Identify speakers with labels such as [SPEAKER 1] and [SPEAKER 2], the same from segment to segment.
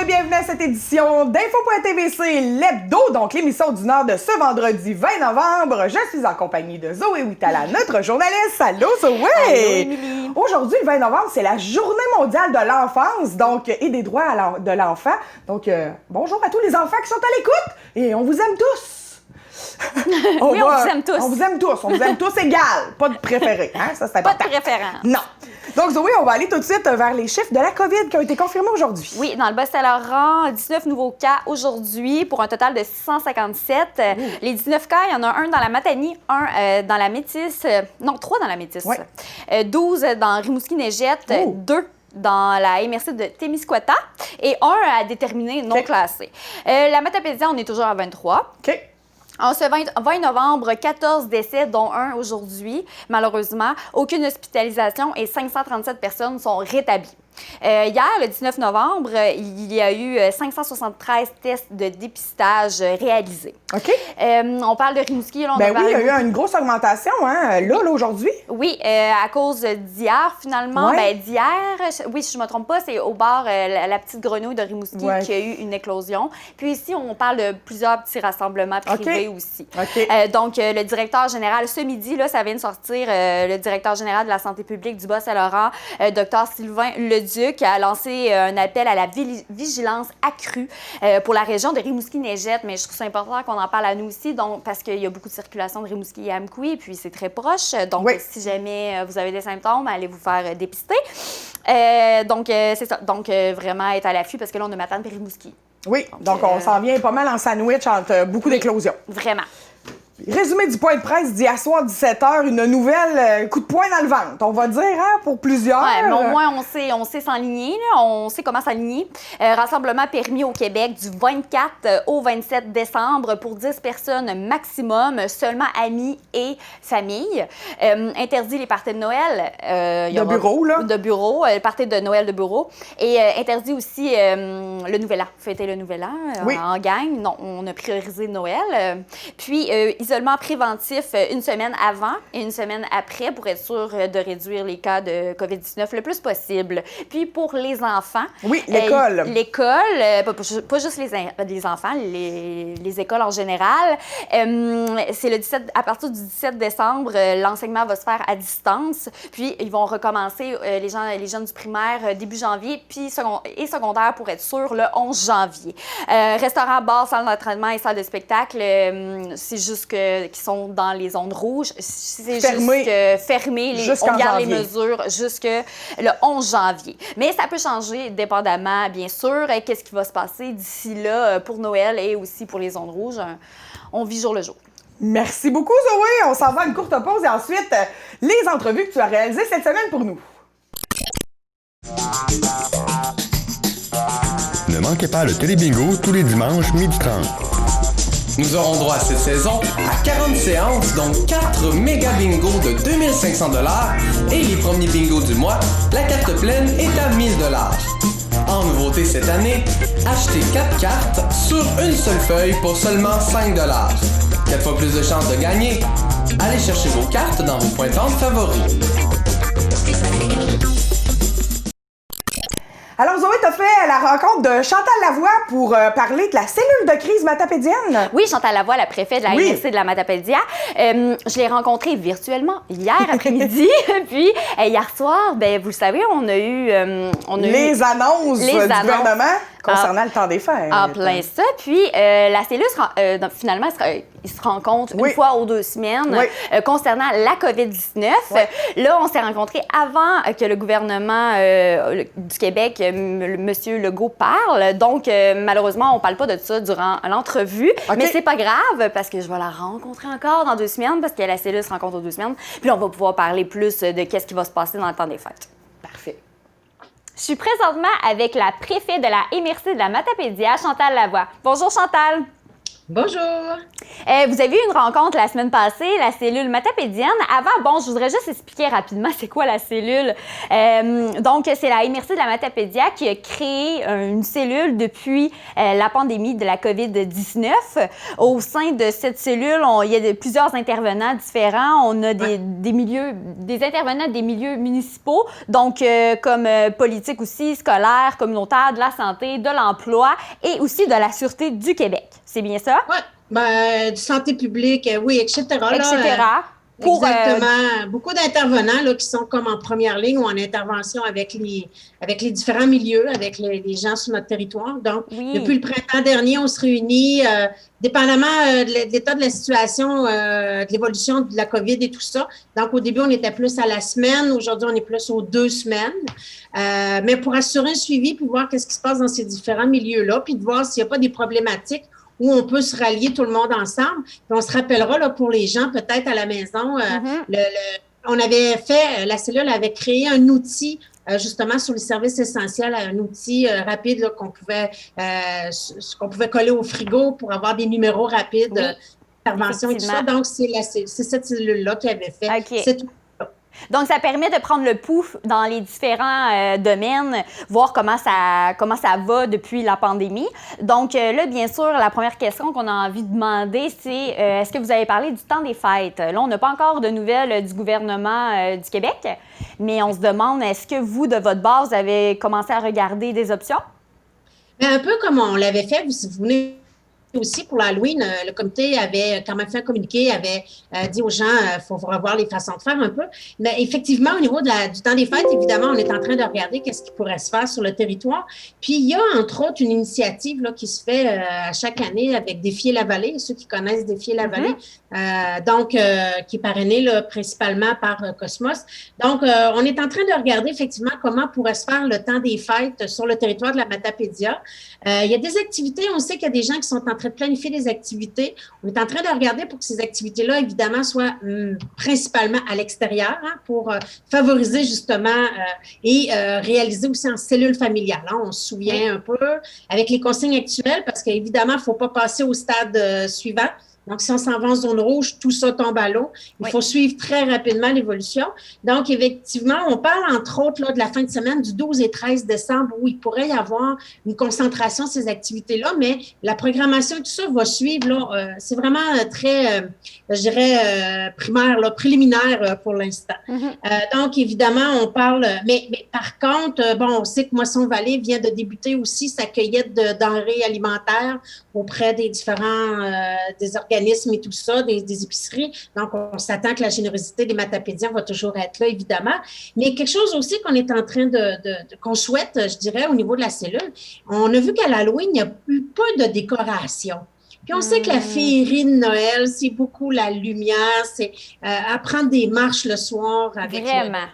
[SPEAKER 1] bienvenue à cette édition d'Info.tvc, l'hebdo, donc l'émission du Nord de ce vendredi 20 novembre. Je suis en compagnie de Zoé Huitala, notre journaliste. Allô Zoé!
[SPEAKER 2] Allô Émilie!
[SPEAKER 1] Aujourd'hui, le 20 novembre, c'est la Journée mondiale de l'enfance donc, et des droits de l'enfant. Donc, bonjour à tous les enfants qui sont à l'écoute et on vous aime tous!
[SPEAKER 2] On vous aime tous.
[SPEAKER 1] On vous aime tous égal. Pas de préféré, hein? Ça, c'est important.
[SPEAKER 2] Pas de préférence.
[SPEAKER 1] Non. Donc, Zoé, on va aller tout de suite vers les chiffres de la COVID qui ont été confirmés aujourd'hui.
[SPEAKER 2] Oui, dans le Bas-Saint-Laurent, 19 nouveaux cas aujourd'hui pour un total de 657. Les 19 cas, il y en a un dans la Matanie, un dans la Métis, non, 3 dans la Métis, 12 dans Rimouski-Neigette, 2 dans la MRC de Témiscouata et un à déterminer non classé. La Matapédia, on est toujours à 23.
[SPEAKER 1] OK.
[SPEAKER 2] En ce 20 novembre, 14 décès, dont un aujourd'hui, malheureusement. Aucune hospitalisation et 537 personnes sont rétablies. Hier, le 19 novembre, il y a eu 573 tests de dépistage réalisés.
[SPEAKER 1] OK.
[SPEAKER 2] On parle de Rimouski. Là,
[SPEAKER 1] oui, il y a eu une grosse augmentation, hein, là aujourd'hui.
[SPEAKER 2] Oui, à cause d'hier, finalement.
[SPEAKER 1] Ouais.
[SPEAKER 2] D'hier, oui, si je ne me trompe pas, c'est au bar la petite grenouille de Rimouski qui a eu une éclosion. Puis ici, on parle de plusieurs petits rassemblements privés aussi.
[SPEAKER 1] OK.
[SPEAKER 2] Donc, le directeur général, ce midi, là, ça vient de sortir, le directeur général de la santé publique du Bas-Saint-Laurent, Dr Sylvain Leduc, a lancé un appel à la vigilance accrue pour la région de Rimouski-Neigette. Mais je trouve ça important qu'on en parle à nous aussi, donc, parce qu'il y a beaucoup de circulation de Rimouski et Amqui, puis c'est très proche. Donc, si jamais vous avez des symptômes, allez vous faire dépister. Donc, c'est ça. Donc, vraiment être à l'affût, parce que là, on a Matane et Rimouski.
[SPEAKER 1] Oui, donc on s'en vient pas mal en sandwich entre beaucoup d'éclosions.
[SPEAKER 2] Vraiment.
[SPEAKER 1] Résumé du point de presse d'hier soir, 17h, une nouvelle coup de poing dans le ventre, on va dire, hein, pour plusieurs.
[SPEAKER 2] Oui, mais au moins, on sait s'enligner, là, on sait comment s'aligner. Rassemblement permis au Québec du 24 au 27 décembre pour 10 personnes maximum, seulement amis et famille. Interdit les parties de Noël.
[SPEAKER 1] De bureau, là.
[SPEAKER 2] De bureau, parties de Noël de bureau. Et interdit aussi le Nouvel An, fêter le Nouvel An en gang. Non, on a priorisé Noël. Puis, isolement préventif une semaine avant et une semaine après pour être sûr de réduire les cas de COVID-19 le plus possible. Puis pour les enfants...
[SPEAKER 1] Oui, l'école.
[SPEAKER 2] L'école, pas juste les enfants, les écoles en général. C'est le 17, à partir du 17 décembre, l'enseignement va se faire à distance. Puis ils vont recommencer, les jeunes du primaire, début janvier, puis secondaire pour être sûr, le 11 janvier. Restaurants, bars, salles d'entraînement et salles de spectacle, c'est juste qui sont dans les zones rouges. C'est juste fermé. On garde les mesures jusqu'au 11 janvier. Mais ça peut changer dépendamment, bien sûr, qu'est-ce qui va se passer d'ici là pour Noël et aussi pour les zones rouges. On vit jour le jour.
[SPEAKER 1] Merci beaucoup, Zoé. On s'en va à une courte pause et ensuite, les entrevues que tu as réalisées cette semaine pour nous.
[SPEAKER 3] Ne manquez pas le Télébingo tous les dimanches 12h30.
[SPEAKER 4] Nous aurons droit cette saison à 40 séances, dont 4 méga bingos de 2500 $ et les premiers bingos du mois, la carte pleine est à 1000 $. En nouveauté cette année, achetez 4 cartes sur une seule feuille pour seulement 5 $. 4 fois plus de chances de gagner. Allez chercher vos cartes dans vos points de vente favoris.
[SPEAKER 1] Alors, Zoé, tu as fait la rencontre de Chantal Lavoie pour parler de la cellule de crise matapédienne.
[SPEAKER 2] Oui, Chantal Lavoie, la préfète de la MRC de la Matapédia. Je l'ai rencontrée virtuellement hier après-midi. Puis, hier soir, vous le savez, on a eu
[SPEAKER 1] les annonces du gouvernement concernant le temps des fêtes.
[SPEAKER 2] En plein ça. Puis, la cellule, finalement, ils se rencontrent une fois aux 2 semaines concernant la COVID-19. Là, on s'est rencontrés avant que le gouvernement du Québec, M. Legault, parle. Donc, malheureusement, on ne parle pas de ça durant l'entrevue. Mais c'est pas grave parce que je vais la rencontrer encore dans 2 semaines parce que la cellule se rencontre aux 2 semaines. Puis, on va pouvoir parler plus de qu'est-ce qui va se passer dans le temps des fêtes.
[SPEAKER 1] Parfait.
[SPEAKER 2] Je suis présentement avec la préfète de la MRC de la Matapédia, Chantal Lavoie. Bonjour, Chantal.
[SPEAKER 5] Bonjour!
[SPEAKER 2] Vous avez eu une rencontre la semaine passée, la cellule matapédienne. Avant, je voudrais juste expliquer rapidement c'est quoi la cellule. Donc, c'est la MRC de la Matapédia qui a créé une cellule depuis la pandémie de la COVID-19. Au sein de cette cellule, il y a plusieurs intervenants différents. On a des intervenants des milieux municipaux, donc comme politique aussi, scolaire, communautaire, de la santé, de l'emploi et aussi de la Sûreté du Québec. C'est bien ça?
[SPEAKER 5] Oui, de santé publique, oui, etc. Exactement. Beaucoup d'intervenants là, qui sont comme en première ligne ou en intervention avec les différents milieux, avec les gens sur notre territoire. Donc, depuis le printemps dernier, on se réunit, dépendamment de l'état de la situation, de l'évolution de la COVID et tout ça. Donc, au début, on était plus à la semaine. Aujourd'hui, on est plus aux 2 semaines. Mais pour assurer un suivi, puis voir qu'est-ce qui se passe dans ces différents milieux-là, puis de voir s'il n'y a pas des problématiques où on peut se rallier tout le monde ensemble. Puis on se rappellera là, pour les gens, peut-être à la maison, on avait fait, la cellule avait créé un outil justement sur les services essentiels, un outil rapide là, qu'on pouvait coller au frigo pour avoir des numéros rapides d'intervention et tout ça. Donc, c'est cette cellule-là qui avait fait cet outil.
[SPEAKER 2] Donc, ça permet de prendre le pouls dans les différents domaines, voir comment ça va depuis la pandémie. Donc, là, bien sûr, la première question qu'on a envie de demander, c'est est-ce que vous avez parlé du temps des fêtes? Là, on n'a pas encore de nouvelles du gouvernement du Québec, mais on se demande, est-ce que vous, de votre base, vous avez commencé à regarder des options?
[SPEAKER 5] Bien, un peu comme on l'avait fait, vous venez aussi pour l'Halloween, le comité avait quand même fait un communiqué, avait dit aux gens il faut revoir les façons de faire un peu. Mais effectivement, au niveau du temps des fêtes, évidemment, on est en train de regarder qu'est-ce qui pourrait se faire sur le territoire. Puis, il y a entre autres une initiative là, qui se fait à chaque année avec Défier-la-Vallée, ceux qui connaissent Défier-la-Vallée, qui est parrainé là, principalement par Cosmos. Donc, on est en train de regarder effectivement comment pourrait se faire le temps des fêtes sur le territoire de la Matapédia. Il y a des activités, on sait qu'il y a des gens qui sont en train de planifier des activités. On est en train de regarder pour que ces activités-là, évidemment, soient principalement à l'extérieur pour favoriser justement et réaliser aussi en cellule familiale. Hein. On se souvient un peu avec les consignes actuelles parce qu'évidemment, il ne faut pas passer au stade suivant. Donc, si on s'en va en zone rouge, tout ça tombe à l'eau. Il faut suivre très rapidement l'évolution. Donc, effectivement, on parle entre autres là, de la fin de semaine du 12 et 13 décembre où il pourrait y avoir une concentration de ces activités-là, mais la programmation et tout ça va suivre. Là, c'est vraiment très, je dirais, primaire, là, préliminaire pour l'instant. Donc, évidemment, on parle, mais par contre, on sait que Moisson-Vallée vient de débuter aussi sa cueillette de denrées alimentaires auprès des différents des organismes et tout ça, des épiceries. Donc, on s'attend que la générosité des Matapédiens va toujours être là, évidemment. Mais quelque chose aussi qu'on est en train qu'on souhaite, je dirais, au niveau de la cellule, on a vu qu'à l'Halloween, il n'y a eu pas de décoration. Puis on sait que la féerie de Noël, c'est beaucoup la lumière, c'est apprendre des marches le soir avec...
[SPEAKER 2] Vraiment.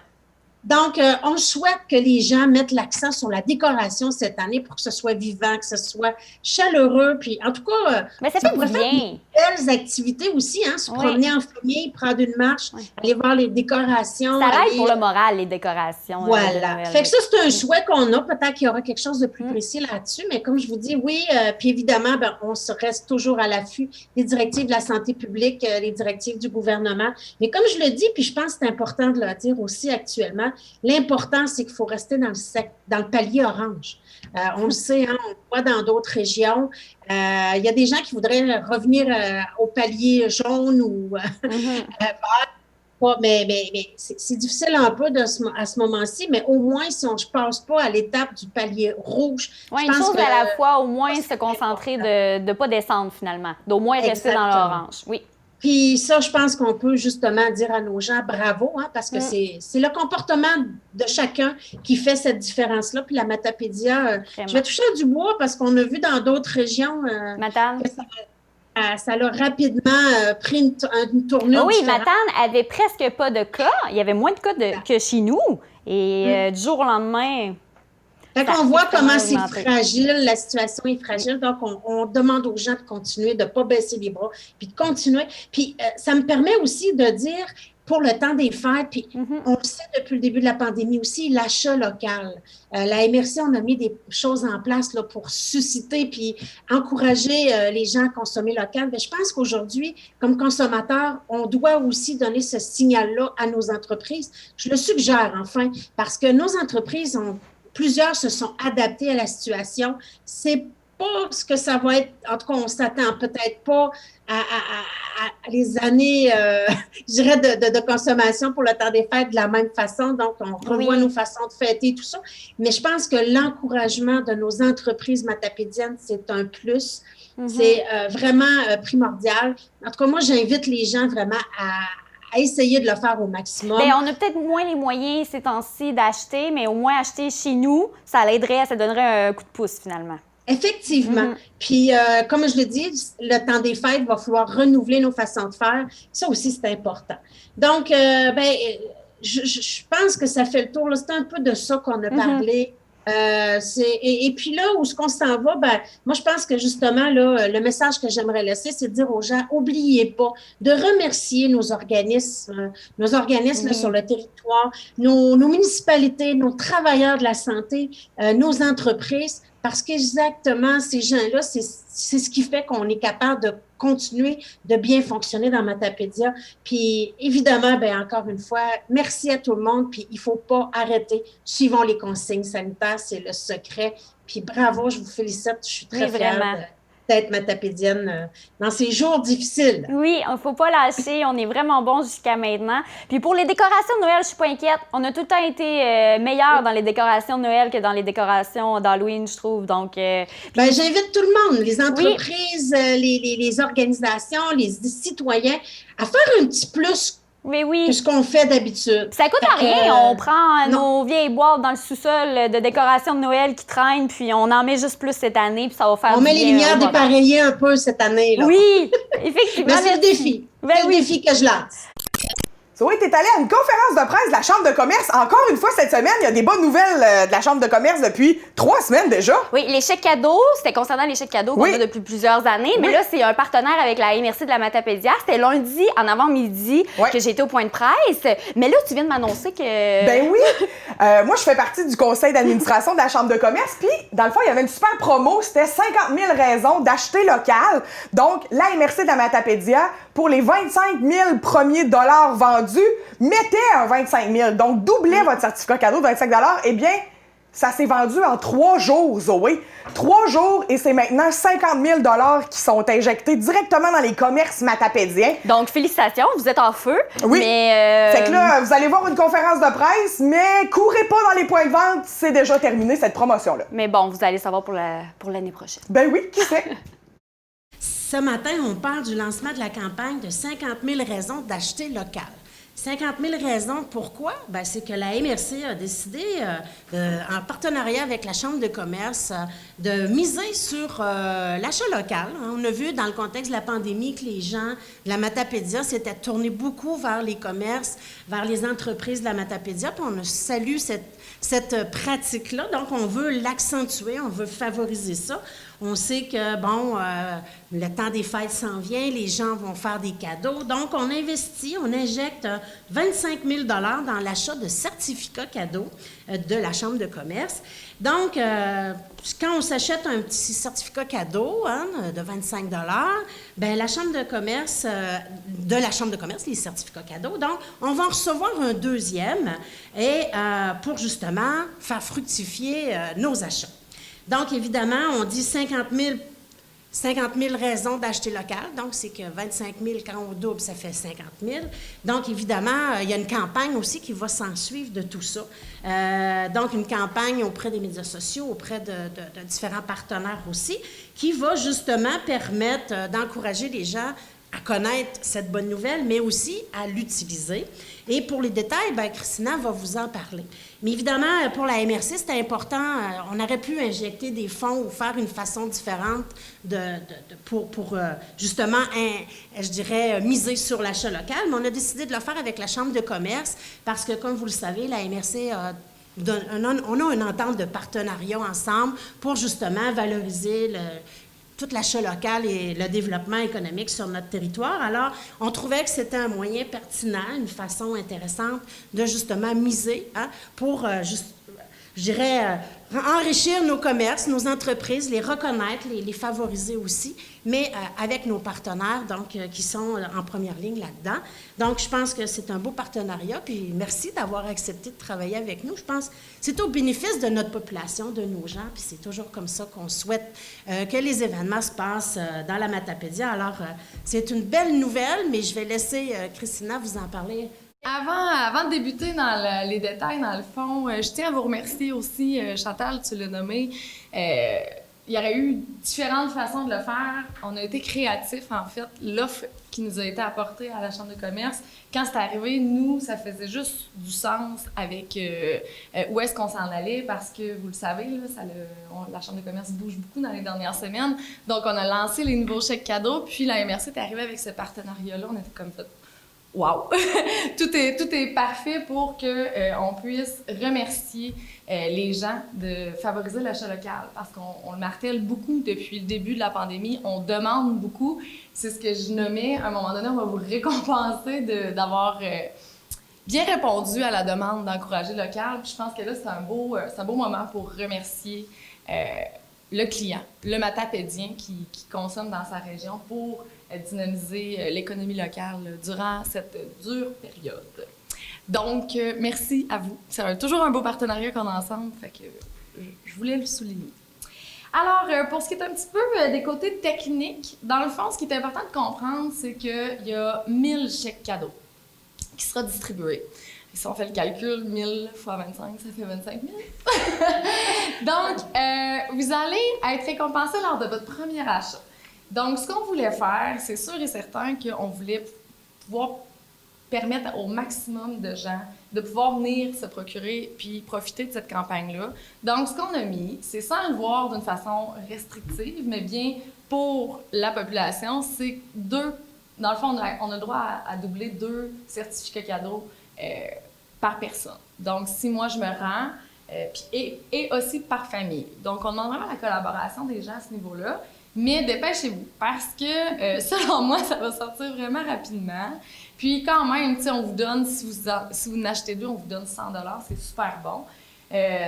[SPEAKER 5] Donc, on souhaite que les gens mettent l'accent sur la décoration cette année pour que ce soit vivant, que ce soit chaleureux. Puis, en tout cas,
[SPEAKER 2] mais ça fait du bien.
[SPEAKER 5] Belles activités aussi, hein, se promener en famille, prendre une marche, aller voir les décorations.
[SPEAKER 2] Ça aide pour le moral, les décorations.
[SPEAKER 5] Voilà. Fait que ça, c'est un souhait qu'on a. Peut-être qu'il y aura quelque chose de plus précis là-dessus, mais comme je vous dis, oui, puis évidemment, on se reste toujours à l'affût des directives de la santé publique, les directives du gouvernement. Mais comme je le dis, puis je pense que c'est important de le dire aussi actuellement, l'important, c'est qu'il faut rester dans le palier orange. On le sait, hein, on le voit dans d'autres régions. Il y a des gens qui voudraient revenir au palier jaune ou vert. Mais c'est difficile un peu à ce moment-ci, mais au moins, si on ne passe pas à l'étape du palier rouge.
[SPEAKER 2] Oui, une chose à la fois, au moins se concentrer de ne pas descendre finalement, d'au moins rester dans l'orange. Oui.
[SPEAKER 5] Puis ça, je pense qu'on peut justement dire à nos gens bravo, hein, parce que c'est le comportement de chacun qui fait cette différence-là. Puis la Matapédia, je vais toucher à du bois parce qu'on a vu dans d'autres régions que ça a rapidement pris une tournure
[SPEAKER 2] oui,
[SPEAKER 5] différente.
[SPEAKER 2] Matane avait presque pas de cas. Il y avait moins de cas que chez nous. Et du jour au lendemain...
[SPEAKER 5] Fait qu'on voit comment c'est fragile, la situation est fragile. Donc, on demande aux gens de continuer, de ne pas baisser les bras, puis de continuer. Puis, ça me permet aussi de dire, pour le temps des fêtes. Puis on le sait depuis le début de la pandémie aussi, l'achat local. La MRC, on a mis des choses en place là, pour susciter puis encourager les gens à consommer local. Mais je pense qu'aujourd'hui, comme consommateurs, on doit aussi donner ce signal-là à nos entreprises. Je le suggère, enfin, parce que nos entreprises, plusieurs se sont adaptées à la situation. C'est pas ce que ça va être, en tout cas, on s'attend peut-être pas à les années, je dirais, de consommation pour le temps des fêtes de la même façon. Donc, on revoit nos façons de fêter et tout ça. Mais je pense que l'encouragement de nos entreprises matapédiennes, c'est un plus. C'est vraiment primordial. En tout cas, moi, j'invite les gens vraiment à essayer de le faire au maximum.
[SPEAKER 2] Bien, on a peut-être moins les moyens ces temps-ci d'acheter, mais au moins acheter chez nous, ça donnerait un coup de pouce finalement.
[SPEAKER 5] Effectivement. Puis, comme je le dis, le temps des fêtes, il va falloir renouveler nos façons de faire. Ça aussi, c'est important. Donc, je pense que ça fait le tour. C'est un peu de ça qu'on a parlé. Et puis là, où est-ce qu'on s'en va? Moi, je pense que justement, là, le message que j'aimerais laisser, c'est de dire aux gens, n'oubliez pas de remercier nos organismes là, sur le territoire, nos municipalités, nos travailleurs de la santé, nos entreprises, parce qu'exactement, ces gens-là, c'est ce qui fait qu'on est capable de continuer de bien fonctionner dans Matapédia. Puis, évidemment, encore une fois, merci à tout le monde. Puis, il ne faut pas arrêter. Suivons les consignes sanitaires, c'est le secret. Puis, bravo, je vous félicite. Je suis très fière d'être matapédienne dans ces jours difficiles.
[SPEAKER 2] Oui, il ne faut pas lâcher. On est vraiment bons jusqu'à maintenant. Puis pour les décorations de Noël, je ne suis pas inquiète. On a tout le temps été meilleurs dans les décorations de Noël que dans les décorations d'Halloween, je trouve. Donc,
[SPEAKER 5] j'invite tout le monde, les entreprises, les organisations, les citoyens, à faire un petit plus.
[SPEAKER 2] Oui.
[SPEAKER 5] Que ce qu'on fait d'habitude.
[SPEAKER 2] Ça coûte rien. On prend nos vieilles boîtes dans le sous-sol de décoration de Noël qui traînent, puis on en met juste plus cette année, puis ça va faire
[SPEAKER 5] on met les lumières dépareillées un peu cette année. Là.
[SPEAKER 2] Oui, effectivement.
[SPEAKER 5] Mais c'est le défi. C'est le défi que je lance.
[SPEAKER 1] Zoé, t'es allée à une conférence de presse de la Chambre de commerce. Encore une fois, cette semaine, il y a des bonnes nouvelles de la Chambre de commerce depuis 3 semaines déjà.
[SPEAKER 2] Oui, les chèques cadeaux, c'était concernant les chèques cadeaux qu'on a depuis plusieurs années. Mais là, c'est un partenaire avec la MRC de la Matapédia. C'était lundi, en avant-midi, que j'ai été au point de presse. Mais là, tu viens de m'annoncer que...
[SPEAKER 1] Ben oui! Moi, je fais partie du conseil d'administration de la Chambre de commerce. Puis, dans le fond, il y avait une super promo. C'était 50 000 raisons d'acheter local. Donc, la MRC de la Matapédia, pour les 25 000 premiers dollars vendus, mettez un 25 000. Donc, doublez votre certificat cadeau de 25 $. Eh bien, ça s'est vendu en 3 jours, Zoé. 3 jours et c'est maintenant 50 000 $ qui sont injectés directement dans les commerces matapédiens.
[SPEAKER 2] Donc, félicitations, vous êtes en feu.
[SPEAKER 1] Oui.
[SPEAKER 2] Mais
[SPEAKER 1] Fait que là, vous allez voir une conférence de presse, mais courez pas dans les points de vente, c'est déjà terminé cette promotion-là.
[SPEAKER 2] Mais bon, vous allez savoir pour l'année prochaine.
[SPEAKER 1] Ben oui, qui sait?
[SPEAKER 5] Ce matin, on parle du lancement de la campagne de 50 000 raisons d'acheter local. 50 000 raisons, pourquoi? C'est que la MRC a décidé, en partenariat avec la Chambre de commerce, de miser sur l'achat local. On a vu dans le contexte de la pandémie que les gens de la Matapédia s'étaient tournés beaucoup vers les commerces, vers les entreprises de la Matapédia, puis on salue cette pratique-là. Donc, on veut l'accentuer, on veut favoriser ça. On sait que, le temps des fêtes s'en vient, les gens vont faire des cadeaux. Donc, on investit, on injecte 25 000 $ dans l'achat de certificats cadeaux de la Chambre de commerce. Donc, quand on s'achète un petit certificat cadeau de 25 $, la Chambre de commerce, de la Chambre de commerce, les certificats cadeaux, donc, on va en recevoir un deuxième pour justement faire fructifier nos achats. Donc, évidemment, on dit 50 000 raisons d'acheter local. Donc, c'est que 25 000, quand on double, ça fait 50 000. Donc, évidemment, il y a une campagne aussi qui va s'en suivre de tout ça. Donc, une campagne auprès des médias sociaux, auprès de différents partenaires aussi, qui va justement permettre d'encourager les gens à connaître cette bonne nouvelle, mais aussi à l'utiliser. Et pour les détails, Christina va vous en parler. Mais évidemment, pour la MRC, c'était important. On aurait pu injecter des fonds ou faire une façon différente pour justement, je dirais, miser sur l'achat local. Mais on a décidé de le faire avec la Chambre de commerce parce que, comme vous le savez, la MRC on a une entente de partenariat ensemble pour justement valoriser tout l'achat local et le développement économique sur notre territoire. Alors, on trouvait que c'était un moyen pertinent, une façon intéressante de justement miser pour, je dirais, enrichir nos commerces, nos entreprises, les reconnaître, les favoriser aussi, mais avec nos partenaires, donc, qui sont en première ligne là-dedans. Donc, je pense que c'est un beau partenariat, puis merci d'avoir accepté de travailler avec nous. Je pense que c'est au bénéfice de notre population, de nos gens, puis c'est toujours comme ça qu'on souhaite que les événements se passent dans la Matapédia. Alors, c'est une belle nouvelle, mais je vais laisser Christina vous en parler.
[SPEAKER 6] Avant de débuter dans les détails, dans le fond, je tiens à vous remercier aussi, Chantal, tu l'as nommé. Il y aurait eu différentes façons de le faire. On a été créatifs, en fait. L'offre qui nous a été apportée à la Chambre de commerce, quand c'est arrivé, nous, ça faisait juste du sens avec où est-ce qu'on s'en allait, parce que, vous le savez, là, la Chambre de commerce bouge beaucoup dans les dernières semaines. Donc, on a lancé les nouveaux chèques cadeaux, puis la MRC est arrivée avec ce partenariat-là. On était comme fait... Wow! tout est parfait pour qu'on puisse remercier les gens de favoriser l'achat local, parce qu'on le martèle beaucoup depuis le début de la pandémie. On demande beaucoup. C'est ce que je nommais. À un moment donné, on va vous récompenser d'avoir bien répondu à la demande d'encourager le local. Puis je pense que là, c'est un beau moment pour remercier le client, le Matapédien qui consomme dans sa région pour dynamiser l'économie locale durant cette dure période. Donc, merci à vous. C'est toujours un beau partenariat qu'on a ensemble, fait que je voulais le souligner. Alors, pour ce qui est un petit peu des côtés techniques, dans le fond, ce qui est important de comprendre, c'est qu'il y a 1000 chèques cadeaux qui seront distribués. Et si on fait le calcul, 1000 fois 25, ça fait 25 000. Donc, vous allez être récompensé lors de votre premier achat. Donc, ce qu'on voulait faire, c'est sûr et certain qu'on voulait pouvoir permettre au maximum de gens de pouvoir venir se procurer puis profiter de cette campagne-là. Donc, ce qu'on a mis, c'est sans le voir d'une façon restrictive, mais bien pour la population, c'est dans le fond, on a le droit à doubler 2 certificats cadeaux par personne. Donc, si moi, je me rends, et aussi par famille. Donc, on demande vraiment la collaboration des gens à ce niveau-là. Mais dépêchez-vous, parce que, selon moi, ça va sortir vraiment rapidement. Puis quand même, on vous donne, si vous en achetez 2, on vous donne 100 $, c'est super bon.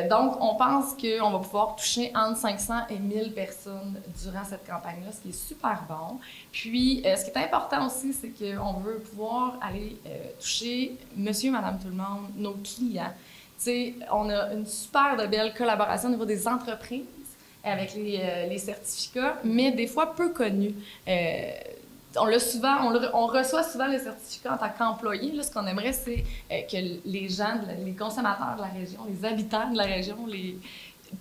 [SPEAKER 6] Donc, on pense qu'on va pouvoir toucher entre 500 et 1000 personnes durant cette campagne-là, ce qui est super bon. Puis, ce qui est important aussi, c'est qu'on veut pouvoir aller toucher monsieur, madame, tout le monde, nos clients. T'sais, on a une super de belle collaboration au niveau des entreprises avec les certificats, mais des fois peu connus. On reçoit souvent les certificats en tant qu'employés. Là, ce qu'on aimerait, c'est que les gens, les consommateurs de la région, les habitants de la région,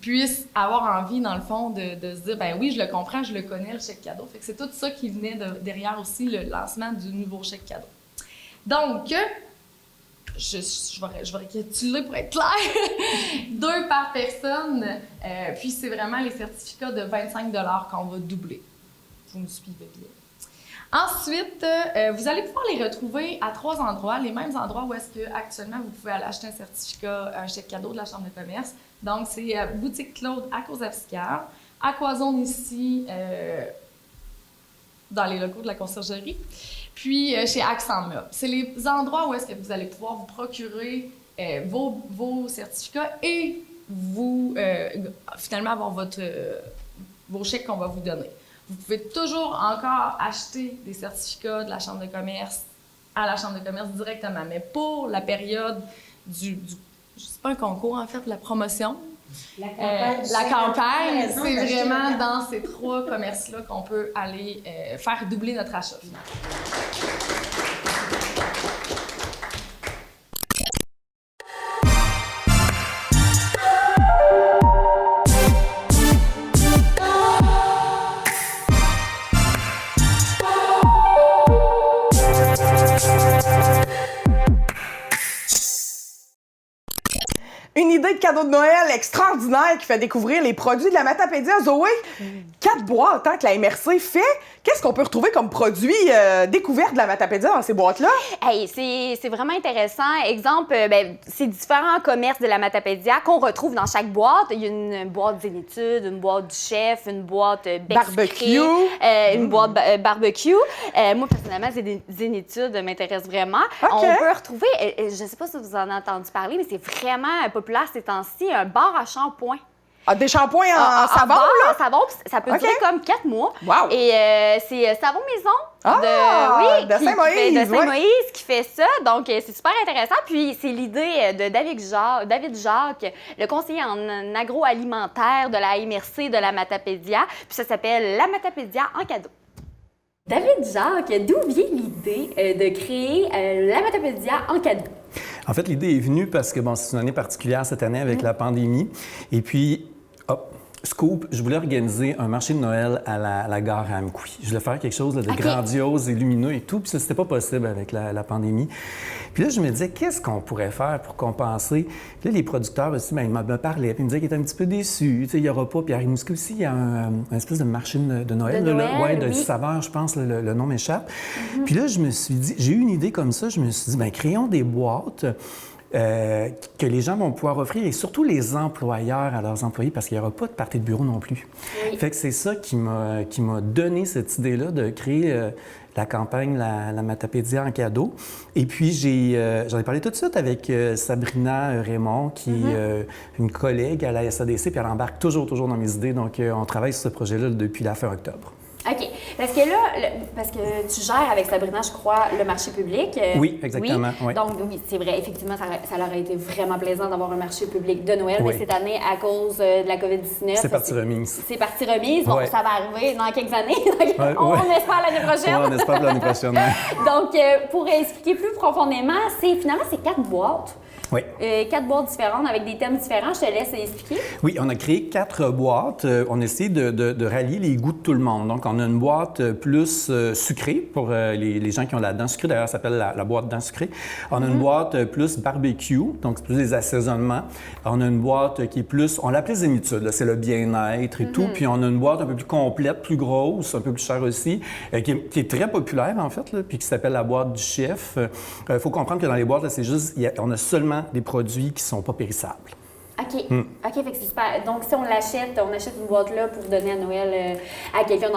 [SPEAKER 6] puissent avoir envie, dans le fond, de se dire, ben oui, je le comprends, je le connais, le chèque cadeau. Fait que c'est tout ça qui venait derrière aussi le lancement du nouveau chèque cadeau. Donc, je vais récapituler pour être clair. 2 par personne, puis c'est vraiment les certificats de 25 $ qu'on va doubler. Vous me suivez bien. Ensuite, vous allez pouvoir les retrouver à 3 endroits, les mêmes endroits où est-ce que actuellement vous pouvez aller acheter un certificat, un chèque cadeau de la Chambre de commerce. Donc, c'est Boutique Claude à Causa-Picard, Aquazone ici, dans les locaux de la conciergerie, puis chez Accent Meubles. C'est les endroits où est-ce que vous allez pouvoir vous procurer vos certificats et vous, finalement, avoir vos chèques qu'on va vous donner. Vous pouvez toujours encore acheter des certificats de la Chambre de commerce à la Chambre de commerce directement, mais pour la période c'est pas un concours, en fait, la promotion. La campagne, c'est vraiment dans ces 3 commerces-là qu'on peut aller faire doubler notre achat.
[SPEAKER 1] Une idée de cadeau de Noël extraordinaire qui fait découvrir les produits de la Matapédia. Zoé, 4 4 boîtes que la MRC fait. Qu'est-ce qu'on peut retrouver comme produit découvert de la Matapédia dans ces boîtes-là?
[SPEAKER 2] Hey, c'est vraiment intéressant. Exemple, c'est différents commerces de la Matapédia qu'on retrouve dans chaque boîte. Il y a une boîte Zénitude, une boîte du chef, une boîte
[SPEAKER 1] barbecue,
[SPEAKER 2] une boîte barbecue. Moi, personnellement, Zénitude m'intéresse vraiment.
[SPEAKER 1] Okay.
[SPEAKER 2] On peut retrouver, je ne sais pas si vous en avez entendu parler, mais c'est vraiment populaire ces temps-ci, un bar à shampoing.
[SPEAKER 1] Ah, des shampoings en savon, là?
[SPEAKER 2] En savon, ça peut durer comme 4 mois.
[SPEAKER 1] Wow.
[SPEAKER 2] Et c'est Savon Maison
[SPEAKER 1] de Saint-Moïse.
[SPEAKER 2] De Saint-Moïse qui fait ça. Donc, c'est super intéressant. Puis, c'est l'idée de David Jacques, le conseiller en agroalimentaire de la MRC de la Matapédia. Puis, ça s'appelle la Matapédia en cadeau. David Jacques, d'où vient l'idée de créer la Matapédia en cadeau?
[SPEAKER 7] En fait, l'idée est venue parce que, c'est une année particulière cette année avec la pandémie. Et puis, scoop, je voulais organiser un marché de Noël à la gare à Amqui. Je voulais faire quelque chose de grandiose et lumineux et tout, puis ça, c'était pas possible avec la pandémie. Puis là, je me disais, qu'est-ce qu'on pourrait faire pour compenser? Puis là, les producteurs aussi, ils me parlaient, puis ils me disaient qu'ils étaient un petit peu déçus. Tu sais, il n'y aura pas. Puis à Rimouski aussi, il y a un espèce de marché de Noël. De saveurs, je pense, le nom m'échappe. Puis là, je me suis dit, j'ai eu une idée comme ça, je me suis dit, créons des boîtes que les gens vont pouvoir offrir, et surtout les employeurs à leurs employés, parce qu'il n'y aura pas de party de bureau non plus. Oui. Fait que c'est ça qui m'a donné cette idée-là de créer la campagne la Matapédia en cadeau. Et puis, j'en ai parlé tout de suite avec Sabrina Raymond, qui est une collègue à la SADC, puis elle embarque toujours dans mes idées. Donc, on travaille sur ce projet-là depuis la fin octobre.
[SPEAKER 2] OK. Parce que tu gères avec Sabrina, je crois, le marché public.
[SPEAKER 7] Oui, exactement. Oui.
[SPEAKER 2] Donc, oui, c'est vrai. Effectivement, ça leur a été vraiment plaisant d'avoir un marché public de Noël. Oui. Mais cette année, à cause de la COVID-19...
[SPEAKER 7] C'est partie remise.
[SPEAKER 2] C'est partie remise. Bon, ça va arriver dans quelques années. On espère l'année prochaine.
[SPEAKER 7] On espère l'année prochaine.
[SPEAKER 2] Donc, pour expliquer plus profondément, finalement, c'est 4 boîtes.
[SPEAKER 7] Oui.
[SPEAKER 2] 4 boîtes différentes avec des thèmes différents. Je te laisse expliquer.
[SPEAKER 7] Oui, on a créé 4 boîtes. On a essayé de rallier les goûts de tout le monde. Donc, on a une boîte plus sucrée pour les gens qui ont la dent sucrée. D'ailleurs, ça s'appelle la boîte dent sucrée. On a une boîte plus barbecue, donc c'est plus des assaisonnements. On a une boîte qui est plus, on l'appelait Zénitude, c'est le bien-être et tout. Puis on a une boîte un peu plus complète, plus grosse, un peu plus chère aussi, qui est très populaire en fait, là, puis qui s'appelle la boîte du chef. Il faut comprendre que dans les boîtes, là, c'est juste, on a seulement des produits qui ne sont pas périssables.
[SPEAKER 2] OK. OK, fait que c'est super. Donc, si on achète une boîte-là pour donner à Noël à quelqu'un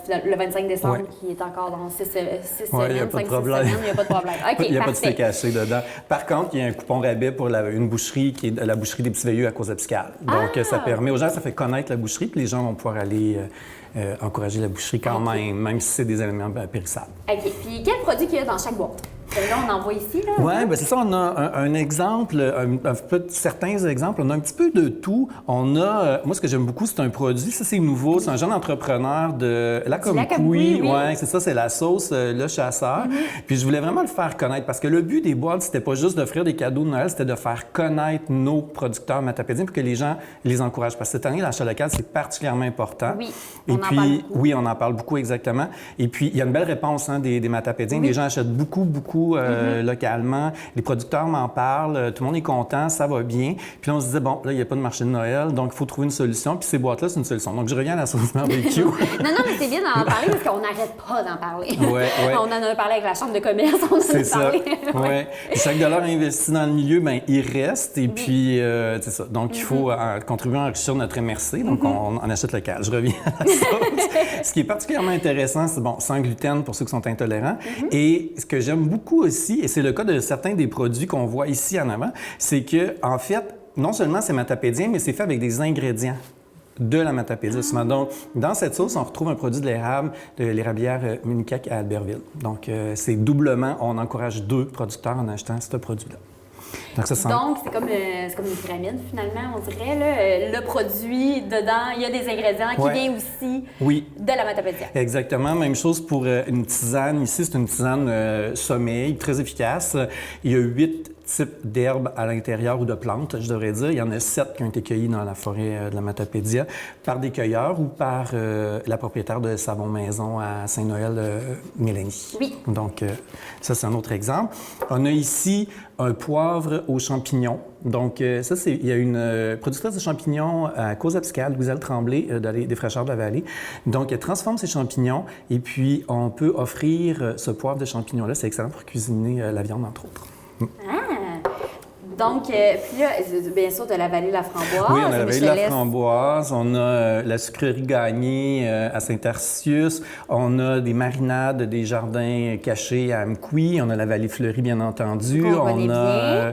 [SPEAKER 2] le 25 décembre qui est encore dans 6 semaines, 5-6 semaines, il n'y a pas de problème. OK,
[SPEAKER 7] il n'y a pas de steak caché dedans. Par contre, il y a un coupon rabais pour une boucherie qui est la boucherie des Petits Veilleux à Cause-Episcale. Donc, ça permet aux gens, ça fait connaître la boucherie, puis les gens vont pouvoir aller encourager la boucherie quand même si c'est des éléments périssables. OK. Puis, quel produit qu'il y a dans chaque boîte?
[SPEAKER 2] Là, on en voit ici, là.
[SPEAKER 7] Oui, bien c'est ça. On a un exemple, certains exemples. On a un petit peu de tout. On a, moi, ce que j'aime beaucoup, c'est un produit, ça, c'est nouveau. C'est un jeune entrepreneur de Lacomquie. Oui, c'est ça, c'est la sauce Le Chasseur. Puis je voulais vraiment le faire connaître parce que le but des boîtes, c'était pas juste d'offrir des cadeaux de Noël, c'était de faire connaître nos producteurs matapédiens pour que les gens les encouragent. Parce que cette année, l'achat local, c'est particulièrement important.
[SPEAKER 2] Oui,
[SPEAKER 7] on en parle beaucoup. Oui, on en parle beaucoup, exactement. Et puis, il y a une belle réponse des matapédiens. Les gens achètent beaucoup localement. Les producteurs m'en parlent, tout le monde est content, ça va bien. Puis là, on se disait, bon, là, il n'y a pas de marché de Noël, donc il faut trouver une solution. Puis ces boîtes-là, c'est une solution. Donc, je reviens à la sauce barbecue.
[SPEAKER 2] non, mais c'est bien d'en parler parce qu'on n'arrête pas d'en parler.
[SPEAKER 7] Ouais.
[SPEAKER 2] On en a parlé avec la Chambre de commerce, on en a parlé.
[SPEAKER 7] Oui. Chaque dollar investi dans le milieu, bien, il reste. Et puis, c'est ça. Donc, il faut contribuer à enrichir notre MRC. Donc, on achète local. Je reviens à la sauce. Ce qui est particulièrement intéressant, c'est, sans gluten pour ceux qui sont intolérants. Et ce que j'aime beaucoup aussi, et c'est le cas de certains des produits qu'on voit ici en avant, c'est que, en fait, non seulement c'est matapédien, mais c'est fait avec des ingrédients de la Matapédia. Donc, dans cette sauce, on retrouve un produit de l'érable, de l'érablière Municac à Albertville. Donc, c'est doublement, on encourage 2 producteurs en achetant ce produit-là. Donc, c'est
[SPEAKER 2] comme une pyramide, finalement, on dirait. Là, le produit, dedans, il y a des ingrédients qui viennent aussi de la Matapédia.
[SPEAKER 7] Exactement. Même chose pour une tisane. Ici, c'est une tisane sommeil, très efficace. Il y a 8 types d'herbes à l'intérieur ou de plantes, je devrais dire. Il y en a 7 qui ont été cueillis dans la forêt de la Matapédia par des cueilleurs ou par la propriétaire de Savon Maison à Saint-Noël, Mélanie.
[SPEAKER 2] Oui.
[SPEAKER 7] Donc, ça, c'est un autre exemple. On a ici un poivre aux champignons. Donc, ça, il y a une productrice de champignons à Causa-Piscale, Louiselle Tremblay, des Fraîcheurs de la Vallée. Donc, elle transforme ses champignons et puis on peut offrir ce poivre de champignons-là. C'est excellent pour cuisiner la viande, entre autres.
[SPEAKER 2] Donc, puis là, bien sûr, de la vallée de la Framboise.
[SPEAKER 7] Oui, on a la vallée de la Framboise, on a la sucrerie Gagné à Saint-Arcius, on a des marinades des jardins cachés à Amqui, on a la vallée fleurie, bien entendu, on a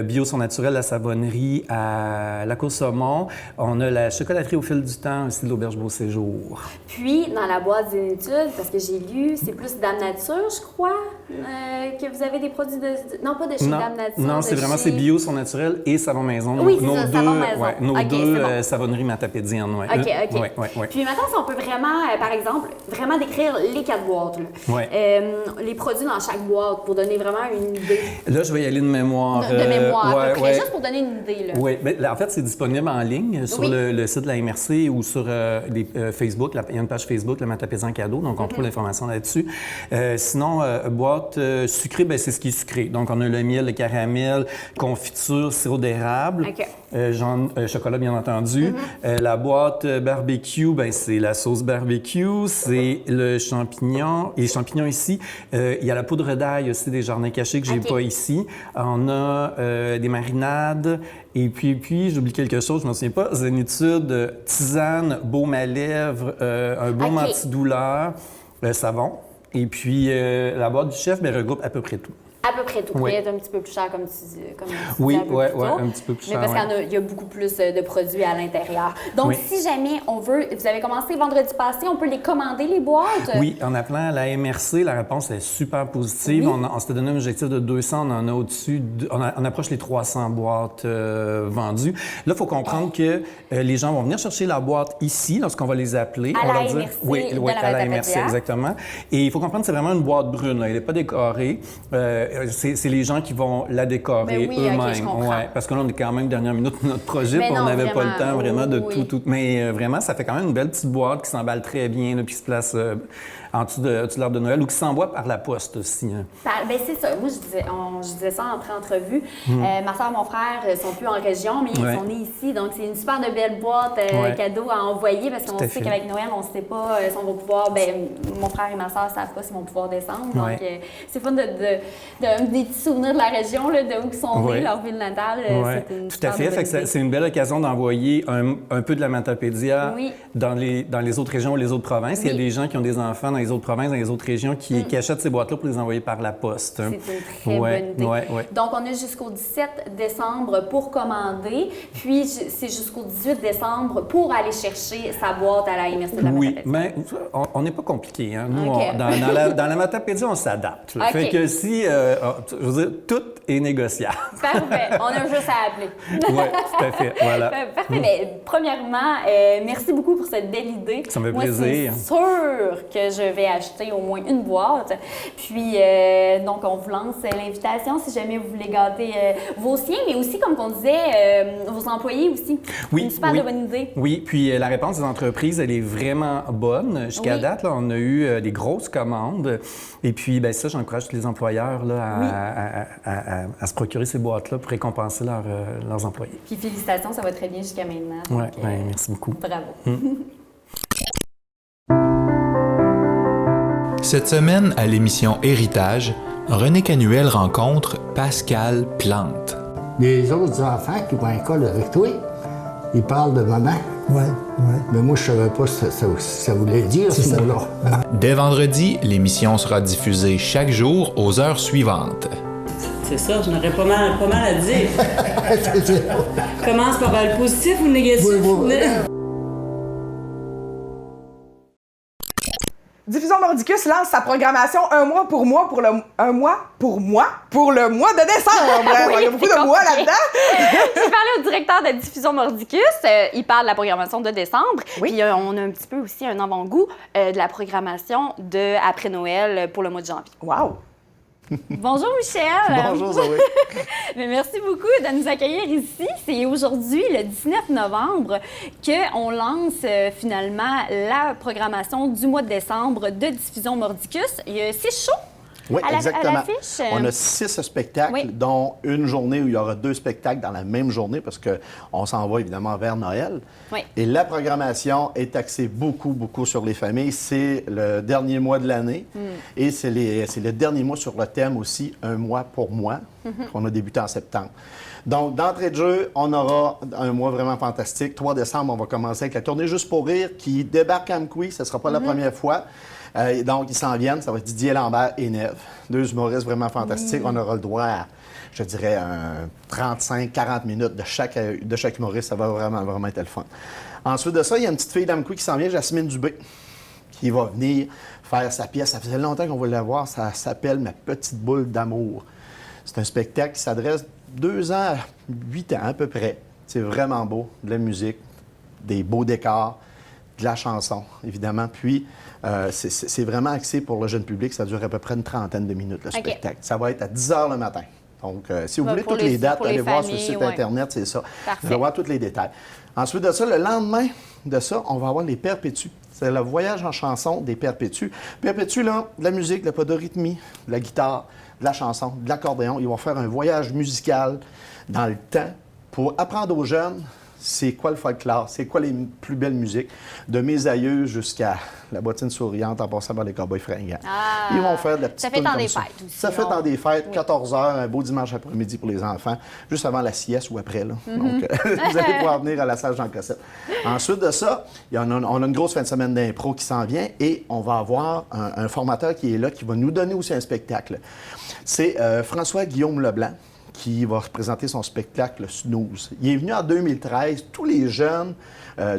[SPEAKER 7] Bio Son Naturel, la savonnerie à Lac-aux-Saumons, on a la chocolaterie au fil du temps aussi de l'Auberge Beau Séjour.
[SPEAKER 2] Puis, dans la boîte d'inétudes, parce que j'ai lu, c'est plus Dame Nature, je crois, que vous avez des produits de... Non, pas de chez Dame Nature.
[SPEAKER 7] Non, c'est vraiment, c'est Bio Son Naturel et Savon Maison.
[SPEAKER 2] Oui, c'est ça, Savon Maison.
[SPEAKER 7] Ouais, nos deux savonneries matapédiennes. Ouais.
[SPEAKER 2] OK.
[SPEAKER 7] Ouais.
[SPEAKER 2] Puis maintenant, si on peut vraiment, par exemple, vraiment décrire les 4 boîtes, là.
[SPEAKER 7] Ouais.
[SPEAKER 2] Les produits dans chaque boîte pour donner vraiment une idée.
[SPEAKER 7] Là, je vais y aller de mémoire.
[SPEAKER 2] De mémoire, à peu près, juste pour donner une idée. Là.
[SPEAKER 7] Oui, mais en fait, c'est disponible en ligne sur le site de la MRC ou sur Facebook. Il y a une page Facebook, le Matapédia cadeau, donc on trouve l'information là-dessus. Sinon, boîte sucrée, bien, c'est ce qui est sucré. Donc, on a le miel, le caramel, confiture, sirop d'érable, chocolat, bien entendu. La boîte barbecue, bien, c'est la sauce barbecue, c'est le champignon. Et les champignons ici, il y a la poudre d'ail aussi des jardins cachés que j'ai pas ici. On a des marinades. Et puis j'oublie quelque chose, je ne me souviens pas. Zénitude, tisane, baume à lèvres, un baume antidouleur, savon. Et puis la boîte du chef regroupe à peu près tout.
[SPEAKER 2] À peu près tout.
[SPEAKER 7] Oui.
[SPEAKER 2] Peut-être un petit peu plus cher, comme tu dis.
[SPEAKER 7] Oui, un petit peu plus cher.
[SPEAKER 2] Mais parce qu'il y a beaucoup plus de produits à l'intérieur. Donc, si jamais on veut, vous avez commencé vendredi passé, on peut les commander, les boîtes?
[SPEAKER 7] Oui, en appelant la MRC, la réponse est super positive.
[SPEAKER 2] Oui.
[SPEAKER 7] On s'était donné un objectif de 200, on en a au-dessus, on approche les 300 boîtes vendues. Là, il faut comprendre que les gens vont venir chercher la boîte ici, lorsqu'on va les appeler.
[SPEAKER 2] À
[SPEAKER 7] on va
[SPEAKER 2] la
[SPEAKER 7] leur
[SPEAKER 2] MRC,
[SPEAKER 7] oui, à la MRC, exactement. Et il faut comprendre que c'est vraiment une boîte brune, là. Elle n'est pas décorée. C'est les gens qui vont la décorer eux-mêmes.
[SPEAKER 2] Okay, je comprends.
[SPEAKER 7] Parce que là, on est quand même dernière minute de notre projet, puis on n'avait pas le temps vraiment de tout. Mais vraiment, ça fait quand même une belle petite boîte qui s'emballe très bien, là, puis qui se place en dessous de l'arbre de Noël ou qui s'envoie par la poste aussi. Hein.
[SPEAKER 2] Ben c'est ça. Moi, je disais ça en pré-entrevue. Ma soeur et mon frère sont plus en région, mais ils sont nés ici. Donc, c'est une super de belle boîte cadeau à envoyer parce qu'on sait qu'avec Noël, on ne sait pas si on va pouvoir... Ben, mon frère et ma soeur ne savent pas si vont pouvoir descendre. Donc, c'est fun des petits souvenirs de la région, là, de où ils sont nés, leur ville natale. C'est une
[SPEAKER 7] tout à fait. C'est une belle occasion d'envoyer un peu de la Matapédia dans les autres régions ou les autres provinces. Il y a des gens qui ont des enfants dans les autres provinces, dans les autres régions, qui achètent ces boîtes-là pour les envoyer par la poste.
[SPEAKER 2] C'est une très bonne idée. Donc, on a jusqu'au 17 décembre pour commander, puis c'est jusqu'au 18 décembre pour aller chercher sa boîte à la MRC de la Matapédia.
[SPEAKER 7] Oui, mais on n'est pas compliqué. Hein? Nous, dans la Matapédia, on s'adapte. Fait que si, je veux dire, tout est négociable.
[SPEAKER 2] Parfait. On a juste à appeler.
[SPEAKER 7] Oui, tout à fait. Voilà.
[SPEAKER 2] Parfait. Mais, premièrement, merci beaucoup pour cette belle idée.
[SPEAKER 7] Ça me fait plaisir.
[SPEAKER 2] C'est sûr que je vais acheter au moins une boîte. Puis, donc, on vous lance l'invitation si jamais vous voulez gâter vos siens, mais aussi, comme on disait, vos employés aussi.
[SPEAKER 7] Oui,
[SPEAKER 2] une super de bonne idée.
[SPEAKER 7] Oui, puis la réponse des entreprises, elle est vraiment bonne. Jusqu'à date, là, on a eu des grosses commandes. Et puis, bien ça, j'encourage tous les employeurs là, à se procurer ces boîtes-là pour récompenser leurs employés.
[SPEAKER 2] Puis, félicitations, ça va très bien jusqu'à maintenant.
[SPEAKER 7] Oui, merci beaucoup.
[SPEAKER 2] Bravo.
[SPEAKER 8] Cette semaine, à l'émission Héritage, René Canuel rencontre Pascal Plante.
[SPEAKER 9] Les autres enfants qui vont à l'école avec toi, ils parlent de maman.
[SPEAKER 10] Oui.
[SPEAKER 9] Mais moi, je savais pas ce que ça voulait dire, ce mot-là.
[SPEAKER 8] Dès vendredi, l'émission sera diffusée chaque jour aux heures suivantes.
[SPEAKER 11] C'est ça, j'en aurais pas mal à dire. Commence par le positif ou le négatif? Oui.
[SPEAKER 1] Diffusion Mordicus lance sa programmation un mois pour moi pour le mois de décembre. Il y a beaucoup de mois là-dedans.
[SPEAKER 2] J'ai parlé au directeur de Diffusion Mordicus. Il parle de la programmation de décembre. Puis on a un petit peu aussi un avant-goût de la programmation de après Noël pour le mois de janvier.
[SPEAKER 1] Wow!
[SPEAKER 2] Bonjour Michel.
[SPEAKER 10] Bonjour Zoé.
[SPEAKER 2] Mais merci beaucoup de nous accueillir ici. C'est aujourd'hui, le 19 novembre, qu'on lance finalement la programmation du mois de décembre de Diffusion Mordicus. Il y a 6 shows.
[SPEAKER 10] Oui, exactement.
[SPEAKER 2] À l'affiche.
[SPEAKER 10] On a 6 spectacles,
[SPEAKER 2] Oui.
[SPEAKER 10] dont une journée où il y aura 2 spectacles dans la même journée, parce qu'on s'en va évidemment vers Noël.
[SPEAKER 2] Oui.
[SPEAKER 10] Et la programmation est axée beaucoup sur les familles. C'est le dernier mois de l'année. Et c'est le dernier mois sur le thème aussi, Un mois pour moi, qu'on a débuté en septembre. Donc, d'entrée de jeu, on aura un mois vraiment fantastique. 3 décembre, on va commencer avec la tournée Juste pour rire, qui débarque à Amqui. Ce ne sera pas la première fois. Donc, ils s'en viennent. Ça va être Didier Lambert et Neve. 2 humoristes vraiment fantastiques. On aura le droit à, je dirais, 35-40 minutes de chaque humoriste. Ça va vraiment être le fun. Ensuite de ça, il y a une petite fille d'Amqui qui s'en vient, Jasmine Dubé, qui va venir faire sa pièce. Ça faisait longtemps qu'on voulait la voir. Ça s'appelle Ma petite boule d'amour. C'est un spectacle qui s'adresse 2 ans à 8 ans à peu près. C'est vraiment beau. De la musique, des beaux décors, de la chanson, évidemment. Puis, c'est vraiment axé pour le jeune public. Ça dure à peu près une trentaine de minutes, le spectacle. Ça va être à 10 h le matin. Donc, si vous voulez toutes les dates, allez voir sur le site Internet, c'est ça.
[SPEAKER 2] Parfait.
[SPEAKER 10] Vous allez voir tous les détails. Ensuite de ça, le lendemain de ça, on va avoir les Perpétues. C'est le voyage en chanson des Perpétues. Perpétues, là, de la musique, de la podorythmie, de la guitare, de la chanson, de l'accordéon. Ils vont faire un voyage musical dans le temps pour apprendre aux jeunes c'est quoi le folklore, c'est quoi les plus belles musiques, de mes aïeux jusqu'à la bottine souriante en passant par les cowboys fringants. Ils vont faire de la petite
[SPEAKER 2] Ça fait
[SPEAKER 10] toune
[SPEAKER 2] temps
[SPEAKER 10] comme
[SPEAKER 2] des
[SPEAKER 10] ça.
[SPEAKER 2] fêtes aussi.
[SPEAKER 10] Ça fait temps des fêtes, 14 h, un beau dimanche après-midi pour les enfants, juste avant la sieste ou après. Là. Donc, vous allez pouvoir venir à la salle Jean Cossette. Ensuite de ça, on a une grosse fin de semaine d'impro qui s'en vient et on va avoir un formateur qui est là, qui va nous donner aussi un spectacle. C'est François-Guillaume Leblanc, qui va présenter son spectacle Snooze. Il est venu en 2013. Tous les jeunes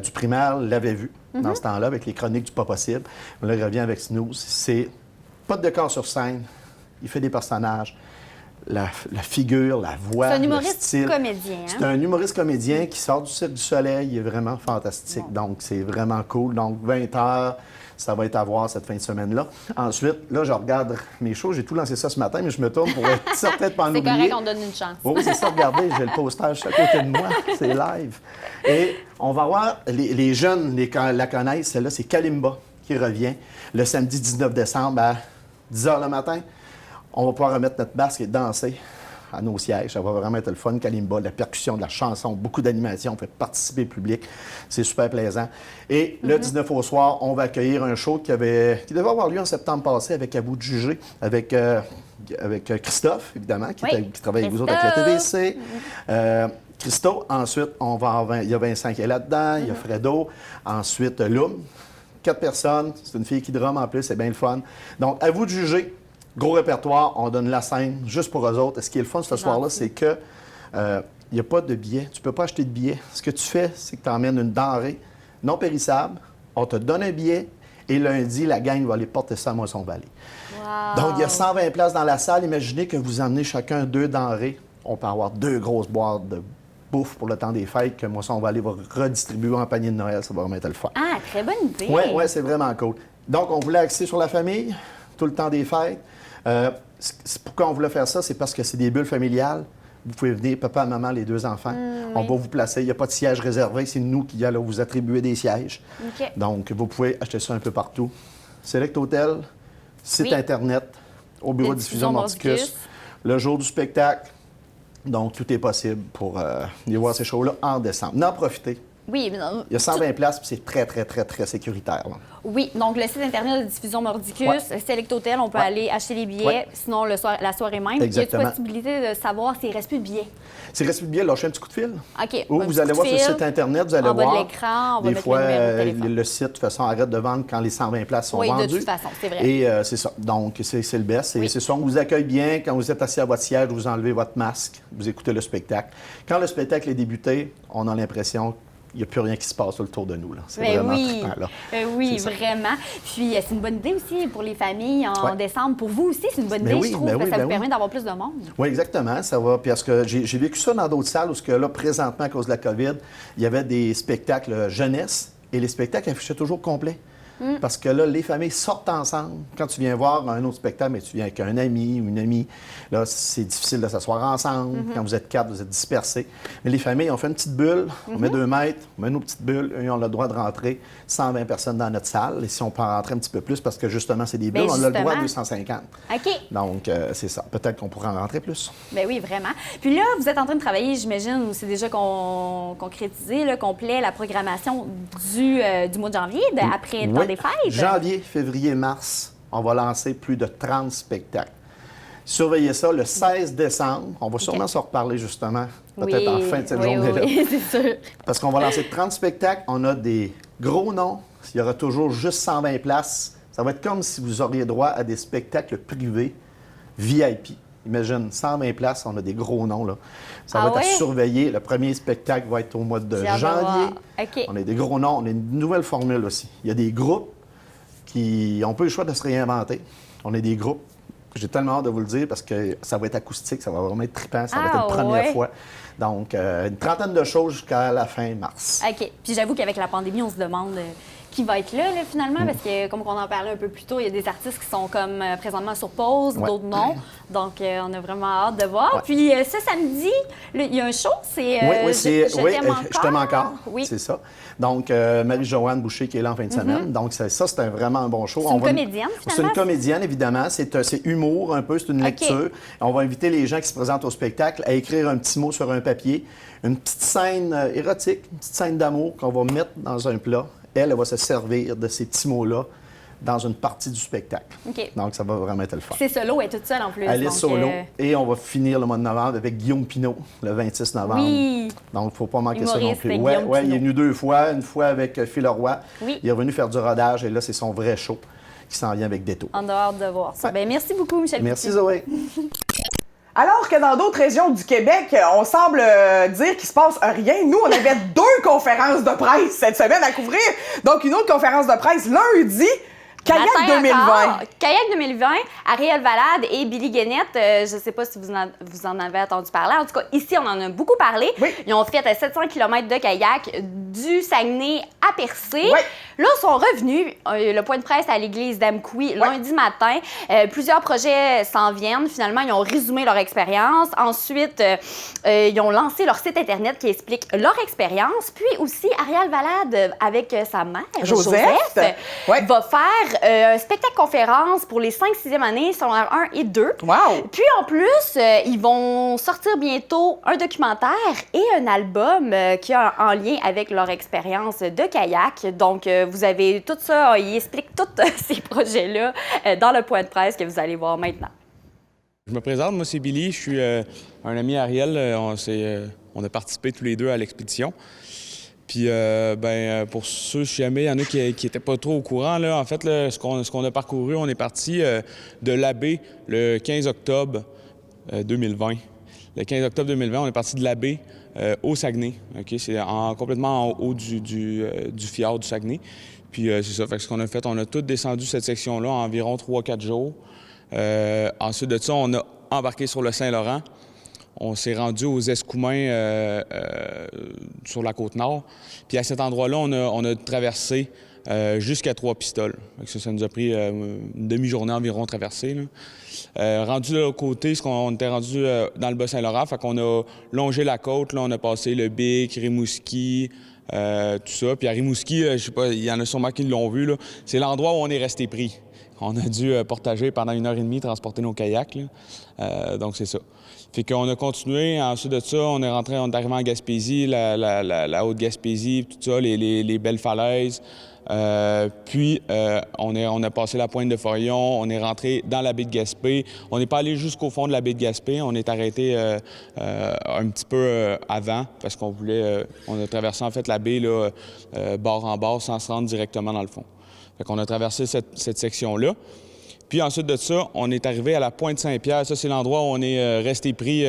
[SPEAKER 10] du primaire l'avaient vu dans ce temps-là, avec les chroniques du Pas possible. Là, il revient avec Snooze. C'est pas de décor sur scène. Il fait des personnages. La figure, la voix,
[SPEAKER 2] c'est un
[SPEAKER 10] le
[SPEAKER 2] humoriste
[SPEAKER 10] style.
[SPEAKER 2] comédien. Hein?
[SPEAKER 10] C'est un humoriste comédien qui sort du Cirque du Soleil. Il est vraiment fantastique. Donc, c'est vraiment cool. Donc, 20 h, ça va être à voir cette fin de semaine-là. Ensuite, là, je regarde mes shows. J'ai tout lancé ça ce matin, mais je me tourne pour être certain de pas en oublier.
[SPEAKER 2] C'est correct, on donne une chance.
[SPEAKER 10] Oui, c'est ça. Regardez, j'ai le poster juste à côté de moi. C'est live. Et on va voir, les jeunes la connaissent. Celle-là, c'est Kalimba qui revient le samedi 19 décembre à 10 h le matin. On va pouvoir remettre notre basque et danser à nos sièges. Ça va vraiment être le fun. Kalimba, de la percussion, de la chanson, beaucoup d'animation. On fait participer le public. C'est super plaisant. Et le 19 au soir, on va accueillir un show qui devait avoir lieu en septembre passé avec À vous de juger, avec Christophe, évidemment, qui travaille avec vous autres avec la TVC. Christo. Ensuite, il y a Vincent qui est là-dedans. Il y a Fredo. Ensuite, Loum. 4 personnes. C'est une fille qui drame en plus. C'est bien le fun. Donc, À vous de juger. Gros répertoire, on donne la scène juste pour eux autres. Et ce qui est le fun ce soir-là, c'est que il n'y a pas de billets. Tu ne peux pas acheter de billets. Ce que tu fais, c'est que tu emmènes une denrée non périssable. On te donne un billet et lundi, la gang va aller porter ça à Moisson-Vallée.
[SPEAKER 2] Wow.
[SPEAKER 10] Donc, il y a 120 places dans la salle. Imaginez que vous emmenez chacun 2 denrées. On peut avoir 2 grosses boîtes de bouffe pour le temps des fêtes que Moisson-Vallée va redistribuer en panier de Noël. Ça va remettre le fun.
[SPEAKER 2] Ah, très bonne idée.
[SPEAKER 10] Oui, c'est vraiment cool. Donc, on voulait axer sur la famille, tout le temps des fêtes. Pourquoi on voulait faire ça? C'est parce que c'est des bulles familiales. Vous pouvez venir, papa, maman, les 2 enfants. On va vous placer. Il n'y a pas de siège réservé. C'est nous qui allons vous attribuer des sièges.
[SPEAKER 2] Okay.
[SPEAKER 10] Donc, vous pouvez acheter ça un peu partout. Select Hotel, site Internet, au bureau de diffusion Mordicus, le jour du spectacle. Donc, tout est possible pour aller voir ces shows-là en décembre. N'en profitez.
[SPEAKER 2] Oui, mais non,
[SPEAKER 10] il y a 120 places, puis c'est très, très, très, très sécuritaire. Là.
[SPEAKER 2] Oui, donc le site Internet de Diffusion Mordicus, Select Hotel, on peut aller acheter les billets, sinon la soirée même.
[SPEAKER 10] Exactement.
[SPEAKER 2] Il y a une possibilité de savoir s'il ne reste plus de billets.
[SPEAKER 10] S'il reste plus de billets, lâchez un petit coup de fil.
[SPEAKER 2] OK.
[SPEAKER 10] Ou vous allez voir sur le site Internet, vous allez voir.
[SPEAKER 2] En bas de l'écran, on va
[SPEAKER 10] des
[SPEAKER 2] mettre
[SPEAKER 10] fois,
[SPEAKER 2] le numéro de téléphone.
[SPEAKER 10] Le site, de toute façon, arrête de vendre quand les 120 places sont vendues.
[SPEAKER 2] Oui, de toute façon, c'est vrai.
[SPEAKER 10] Et c'est ça. Donc, c'est le best. Et c'est ça, on vous accueille bien. Quand vous êtes assis à votre siège, vous enlevez votre masque, vous écoutez le spectacle. Quand le spectacle est débuté, on a l'impression il n'y a plus rien qui se passe autour de nous. C'est vraiment trippant, là.
[SPEAKER 2] Oui, vraiment. Puis, c'est une bonne idée aussi pour les familles en décembre. Pour vous aussi, c'est une bonne idée, je trouve, que ça vous permet d'avoir plus de monde.
[SPEAKER 10] Oui, exactement. Ça va. Parce que j'ai vécu ça dans d'autres salles où, là, présentement, à cause de la COVID, il y avait des spectacles jeunesse et les spectacles affichaient toujours complets. Parce que là, les familles sortent ensemble. Quand tu viens voir un autre spectacle, mais tu viens avec un ami ou une amie, là, c'est difficile de s'asseoir ensemble. Quand vous êtes 4, vous êtes dispersés. Mais les familles, on fait une petite bulle, on met 2 mètres, on met nos petites bulles, et on a le droit de rentrer 120 personnes dans notre salle. Et si on peut en rentrer un petit peu plus, parce que justement, c'est des bulles, on a le droit à 250.
[SPEAKER 2] OK.
[SPEAKER 10] Donc, c'est ça. Peut-être qu'on pourrait en rentrer plus.
[SPEAKER 2] Ben oui, vraiment. Puis là, vous êtes en train de travailler, j'imagine, ou c'est déjà concrétisé, là, complet, la programmation du mois de janvier, après le temps des fêtes.
[SPEAKER 10] Janvier, février, mars, on va lancer plus de 30 spectacles. Surveillez ça le 16 décembre. On va sûrement s'en reparler, justement, peut-être en fin de cette journée-là.
[SPEAKER 2] Oui, c'est sûr.
[SPEAKER 10] Parce qu'on va lancer 30 spectacles. On a des gros noms. Il y aura toujours juste 120 places. Ça va être comme si vous auriez droit à des spectacles privés VIP. Imagine, 120 places, on a des gros noms, là. Ça va être à surveiller. Le premier spectacle va être au mois de janvier.
[SPEAKER 2] Okay.
[SPEAKER 10] On a des gros noms. On a une nouvelle formule aussi. Il y a des groupes qui n'ont pas eu le choix de se réinventer. On a des groupes. J'ai tellement hâte de vous le dire parce que ça va être acoustique, ça va vraiment être trippant, ça va être une première fois. Donc, une trentaine de choses jusqu'à la fin mars.
[SPEAKER 2] OK. Puis j'avoue qu'avec la pandémie, on se demande qui va être là, finalement, parce que, comme on en parlait un peu plus tôt, il y a des artistes qui sont comme présentement sur pause, d'autres non. Donc, on a vraiment hâte de voir. Puis, ce samedi, il y a un show, c'est
[SPEAKER 10] Je t'aime encore. Oui. C'est ça. Donc, Marie-Joanne Boucher qui est là en fin de semaine. Donc, ça, c'est vraiment un bon show.
[SPEAKER 2] C'est une comédienne, finalement?
[SPEAKER 10] C'est une comédienne, évidemment. C'est humour un peu, c'est une lecture. On va inviter les gens qui se présentent au spectacle à écrire un petit mot sur un papier, une petite scène érotique, une petite scène d'amour qu'on va mettre dans un plat. Elle va se servir de ces petits mots-là dans une partie du spectacle.
[SPEAKER 2] Okay.
[SPEAKER 10] Donc, ça va vraiment être le fun.
[SPEAKER 2] C'est solo, elle est toute seule en plus.
[SPEAKER 10] Elle est solo. Et on va finir le mois de novembre avec Guillaume Pinault, le 26 novembre.
[SPEAKER 2] Oui.
[SPEAKER 10] Donc, il ne faut pas manquer
[SPEAKER 2] Humoriste,
[SPEAKER 10] ça non plus.
[SPEAKER 2] Oui,
[SPEAKER 10] il est venu 2 fois. Une fois avec Phil Leroy.
[SPEAKER 2] Oui.
[SPEAKER 10] Il est revenu faire du rodage et là, c'est son vrai show qui s'en vient avec Détour.
[SPEAKER 2] On a hâte de voir ça. Bien, merci beaucoup, Michel.
[SPEAKER 10] Merci, Zoé.
[SPEAKER 1] Alors que dans d'autres régions du Québec, on semble dire qu'il se passe rien. Nous, on avait 2 conférences de presse cette semaine à couvrir. Donc, une autre conférence de presse lundi. Kayak 2020.
[SPEAKER 2] Kayak 2020, Ariel Valade et Billy Guénette, je ne sais pas si vous en avez entendu parler. En tout cas, ici, on en a beaucoup parlé.
[SPEAKER 1] Oui.
[SPEAKER 2] Ils ont fait 700 km de kayak du Saguenay à Percé.
[SPEAKER 1] Oui.
[SPEAKER 2] Là, ils sont revenus. Le point de presse à l'église d'Amqui lundi matin. Plusieurs projets s'en viennent. Finalement, ils ont résumé leur expérience. Ensuite, ils ont lancé leur site Internet qui explique leur expérience. Puis aussi, Ariel Valade, avec sa mère, Joseph va faire un spectacle-conférence pour les 5-6e années, secondaire 1 et 2.
[SPEAKER 1] Wow!
[SPEAKER 2] Puis en plus, ils vont sortir bientôt un documentaire et un album qui a en lien avec leur expérience de kayak. Donc, vous avez tout ça, ils expliquent tous ces projets-là dans le point de presse que vous allez voir maintenant.
[SPEAKER 12] Je me présente, moi c'est Billy, je suis un ami Ariel, on a participé tous les deux à l'expédition. Puis, pour ceux, si jamais il y en a qui n'étaient pas trop au courant, là, en fait, là, ce qu'on a parcouru, on est parti de l'abbé le 15 octobre 2020. Le 15 octobre 2020, on est parti de l'abbé au Saguenay. Okay? C'est complètement en haut du fjord du Saguenay. Puis, c'est ça. Fait que ce qu'on a fait, on a tout descendu cette section-là en environ 3-4 jours. Ensuite de ça, on a embarqué sur le Saint-Laurent. On s'est rendu aux Escoumins sur la Côte-Nord. Puis à cet endroit-là, on a traversé jusqu'à Trois-Pistoles. Ça nous a pris une demi-journée environ traversée. Rendu de l'autre côté, on était rendu dans le Bas-Saint-Laurent, fait qu'on a longé la côte. Là, on a passé le Bic, Rimouski, tout ça. Puis à Rimouski, je sais pas, il y en a sûrement qui l'ont vu, là. C'est l'endroit où on est resté pris. On a dû portager pendant 1h30, transporter nos kayaks. Donc c'est ça. Fait qu'on a continué. Ensuite de ça, on est arrivé en Gaspésie, la Haute-Gaspésie, tout ça, les belles falaises. Puis, on a passé la pointe de Forion, on est rentré dans la baie de Gaspé. On n'est pas allé jusqu'au fond de la baie de Gaspé. On est arrêté un petit peu avant parce qu'on voulait... on a traversé en fait la baie là, bord en bord sans se rendre directement dans le fond. Fait qu'on a traversé cette section-là. Puis ensuite de ça, on est arrivé à la Pointe Saint-Pierre. Ça, c'est l'endroit où on est resté pris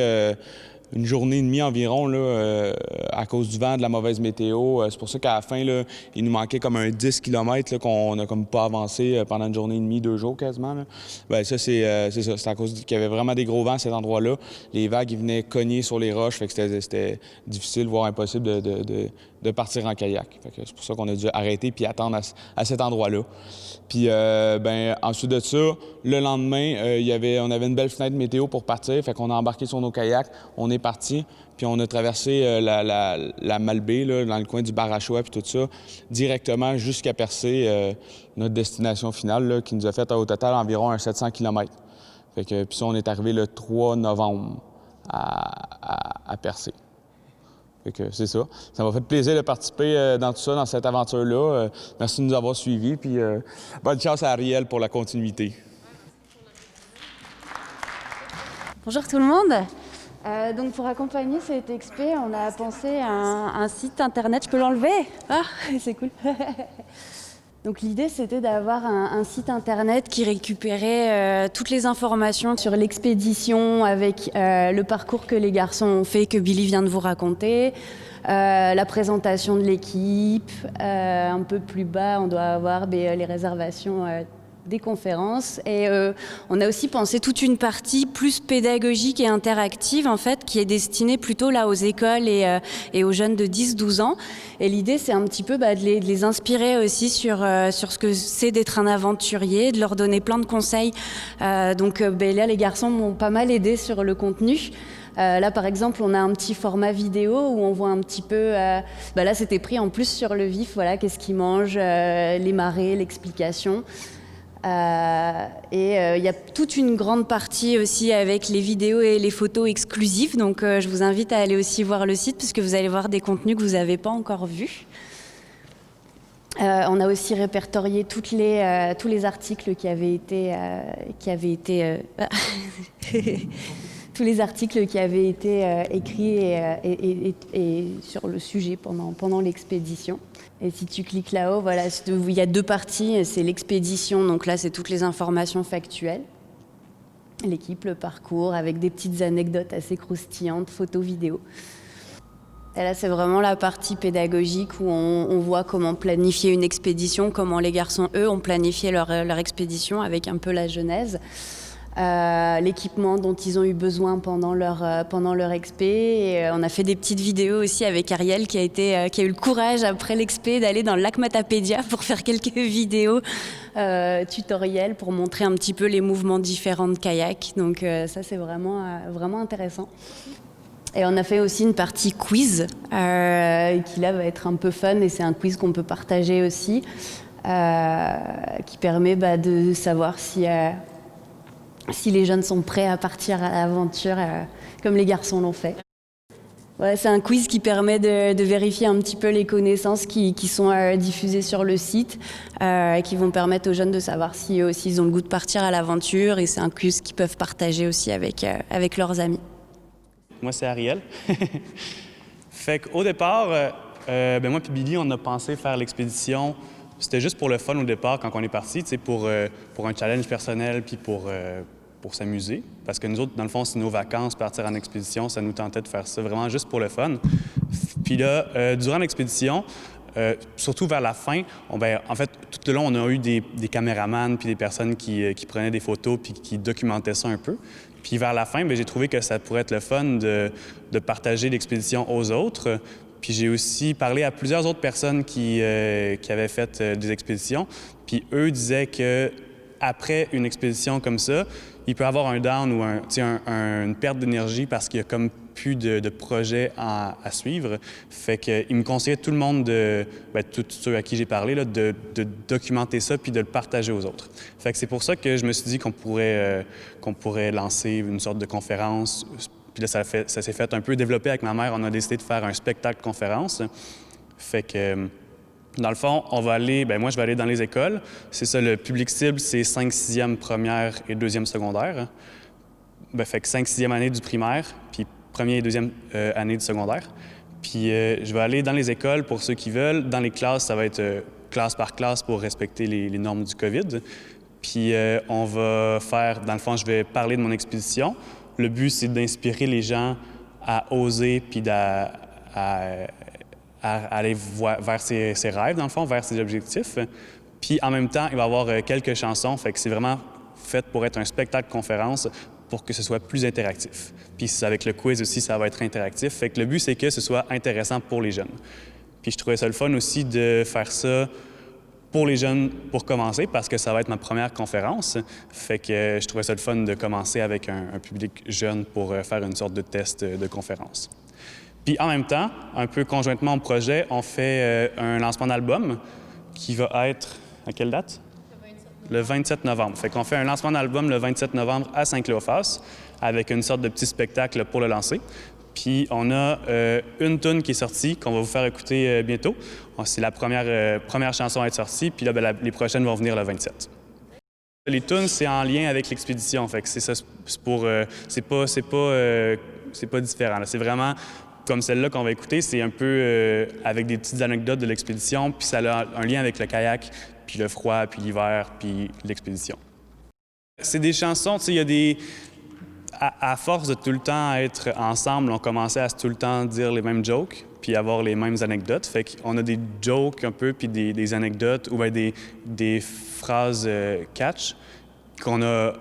[SPEAKER 12] une journée et demie environ là, à cause du vent, de la mauvaise météo. C'est pour ça qu'à la fin, là, il nous manquait comme un 10 km là, qu'on n'a comme pas avancé pendant une journée et demie, 2 jours quasiment. Là. Bien, ça, c'est ça. C'est à cause qu'il y avait vraiment des gros vents à cet endroit-là. Les vagues, ils venaient cogner sur les roches, fait que c'était difficile, voire impossible de de partir en kayak. C'est pour ça qu'on a dû arrêter puis attendre à cet endroit-là. Puis ensuite de ça, le lendemain, on avait une belle fenêtre météo pour partir, fait qu'on a embarqué sur nos kayaks, on est parti, puis on a traversé la Malbaie, là, dans le coin du Barachois, puis tout ça, directement jusqu'à Percé, notre destination finale, là, qui nous a fait au total environ un 700 km. Puis ça, on est arrivé le 3 novembre à Percé. Fait que c'est ça. Ça m'a fait plaisir de participer dans tout ça, dans cette aventure-là. Merci de nous avoir suivis, puis bonne chance à Ariel pour la continuité.
[SPEAKER 13] Bonjour tout le monde. Donc pour accompagner cette expé, on a pensé à un site internet. Je peux l'enlever? Ah, c'est cool. Donc l'idée, c'était d'avoir un site internet qui récupérait toutes les informations sur l'expédition avec le parcours que les garçons ont fait, que Billy vient de vous raconter, la présentation de l'équipe. Un peu plus bas, on doit avoir les réservations des conférences. Et on a aussi pensé toute une partie plus pédagogique et interactive, en fait, qui est destinée plutôt là aux écoles et aux jeunes de 10-12 ans. Et l'idée, c'est un petit peu de les inspirer aussi sur ce que c'est d'être un aventurier, de leur donner plein de conseils. Donc là, les garçons m'ont pas mal aidé sur le contenu. Là, par exemple, on a un petit format vidéo où on voit un petit peu... là, c'était pris en plus sur le vif, voilà, qu'est-ce qu'ils mangent, les marées, l'explication. Il y a toute une grande partie aussi avec les vidéos et les photos exclusives. Donc, je vous invite à aller aussi voir le site parce que vous allez voir des contenus que vous n'avez pas encore vus. On a aussi répertorié tous les articles qui avaient été tous les articles qui avaient été écrits et sur le sujet pendant l'expédition. Et si tu cliques là-haut, voilà, il y a deux parties. C'est l'expédition, donc là, c'est toutes les informations factuelles. L'équipe, le parcours, avec des petites anecdotes assez croustillantes, photos, vidéos. Et là, c'est vraiment la partie pédagogique où on voit comment planifier une expédition, comment les garçons, eux, ont planifié leur expédition avec un peu la genèse. L'équipement dont ils ont eu besoin pendant leur expé. Et on a fait des petites vidéos aussi avec Ariel qui a eu le courage après l'expé d'aller dans le lac Matapédia pour faire quelques vidéos tutoriels pour montrer un petit peu les mouvements différents de kayak. Donc ça, c'est vraiment intéressant. Et on a fait aussi une partie quiz qui là va être un peu fun et c'est un quiz qu'on peut partager aussi qui permet de savoir si les jeunes sont prêts à partir à l'aventure comme les garçons l'ont fait. Ouais, c'est un quiz qui permet de vérifier un petit peu les connaissances qui sont diffusées sur le site, qui vont permettre aux jeunes de savoir si eux aussi ils ont le goût de partir à l'aventure. Et c'est un quiz qu'ils peuvent partager aussi avec leurs amis.
[SPEAKER 14] Moi, c'est Ariel. Fait qu'au départ, moi et Billy, on a pensé faire l'expédition. C'était juste pour le fun au départ quand on est parti, pour un challenge personnel puis pour s'amuser. Parce que nous autres, dans le fond, c'est nos vacances, partir en expédition, ça nous tentait de faire ça vraiment juste pour le fun. Puis là, durant l'expédition, surtout vers la fin, en fait, tout le long, on a eu des caméramans puis des personnes qui prenaient des photos puis qui documentaient ça un peu. Puis vers la fin, j'ai trouvé que ça pourrait être le fun de partager l'expédition aux autres. Puis j'ai aussi parlé à plusieurs autres personnes qui avaient fait des expéditions. Puis eux disaient qu'après une expédition comme ça, il peut y avoir un down ou une perte d'énergie parce qu'il y a comme plus de projets à suivre. Fait qu'ils me conseillaient tout le monde, tous ceux à qui j'ai parlé, là, de documenter ça puis de le partager aux autres. Fait que c'est pour ça que je me suis dit qu'on pourrait lancer une sorte de conférence. Puis là, ça s'est fait un peu développer avec ma mère. On a décidé de faire un spectacle-conférence. Fait que, dans le fond, on va aller... moi, je vais aller dans les écoles. C'est ça, le public cible, c'est 5e, 6e, première et 2e secondaire. Fait que 5e, 6e année du primaire, puis 1e et 2e année du secondaire. Puis je vais aller dans les écoles pour ceux qui veulent. Dans les classes, ça va être classe par classe pour respecter les normes du COVID. Puis on va faire... Dans le fond, je vais parler de mon expédition. Le but, c'est d'inspirer les gens à oser puis à aller vers ses rêves, dans le fond, vers ses objectifs. Puis en même temps, il va y avoir quelques chansons, fait que c'est vraiment fait pour être un spectacle-conférence pour que ce soit plus interactif. Puis avec le quiz aussi, ça va être interactif. Fait que le but, c'est que ce soit intéressant pour les jeunes. Puis je trouvais ça le fun aussi de faire ça pour les jeunes pour commencer, parce que ça va être ma première conférence. Fait que je trouvais ça le fun de commencer avec un public jeune pour faire une sorte de test de conférence. Puis en même temps, un peu conjointement au projet, on fait un lancement d'album qui va être... À quelle date? Le 27 novembre. Fait qu'on fait un lancement d'album le 27 novembre à Saint-Cléophas avec une sorte de petit spectacle pour le lancer. Puis on a une tune qui est sortie qu'on va vous faire écouter bientôt. C'est la première chanson à être sortie, puis là, les prochaines vont venir le 27. Les tunes, c'est en lien avec l'expédition. Fait que c'est ça, c'est pas différent. C'est vraiment comme celle-là qu'on va écouter, c'est un peu avec des petites anecdotes de l'expédition, puis ça a un lien avec le kayak, puis le froid, puis l'hiver, puis l'expédition. C'est des chansons, tu sais, il y a des... À force de tout le temps être ensemble, on commençait à tout le temps dire les mêmes jokes, puis avoir les mêmes anecdotes. Fait qu'on a des jokes un peu, puis des anecdotes, ou bien des phrases catch qu'on a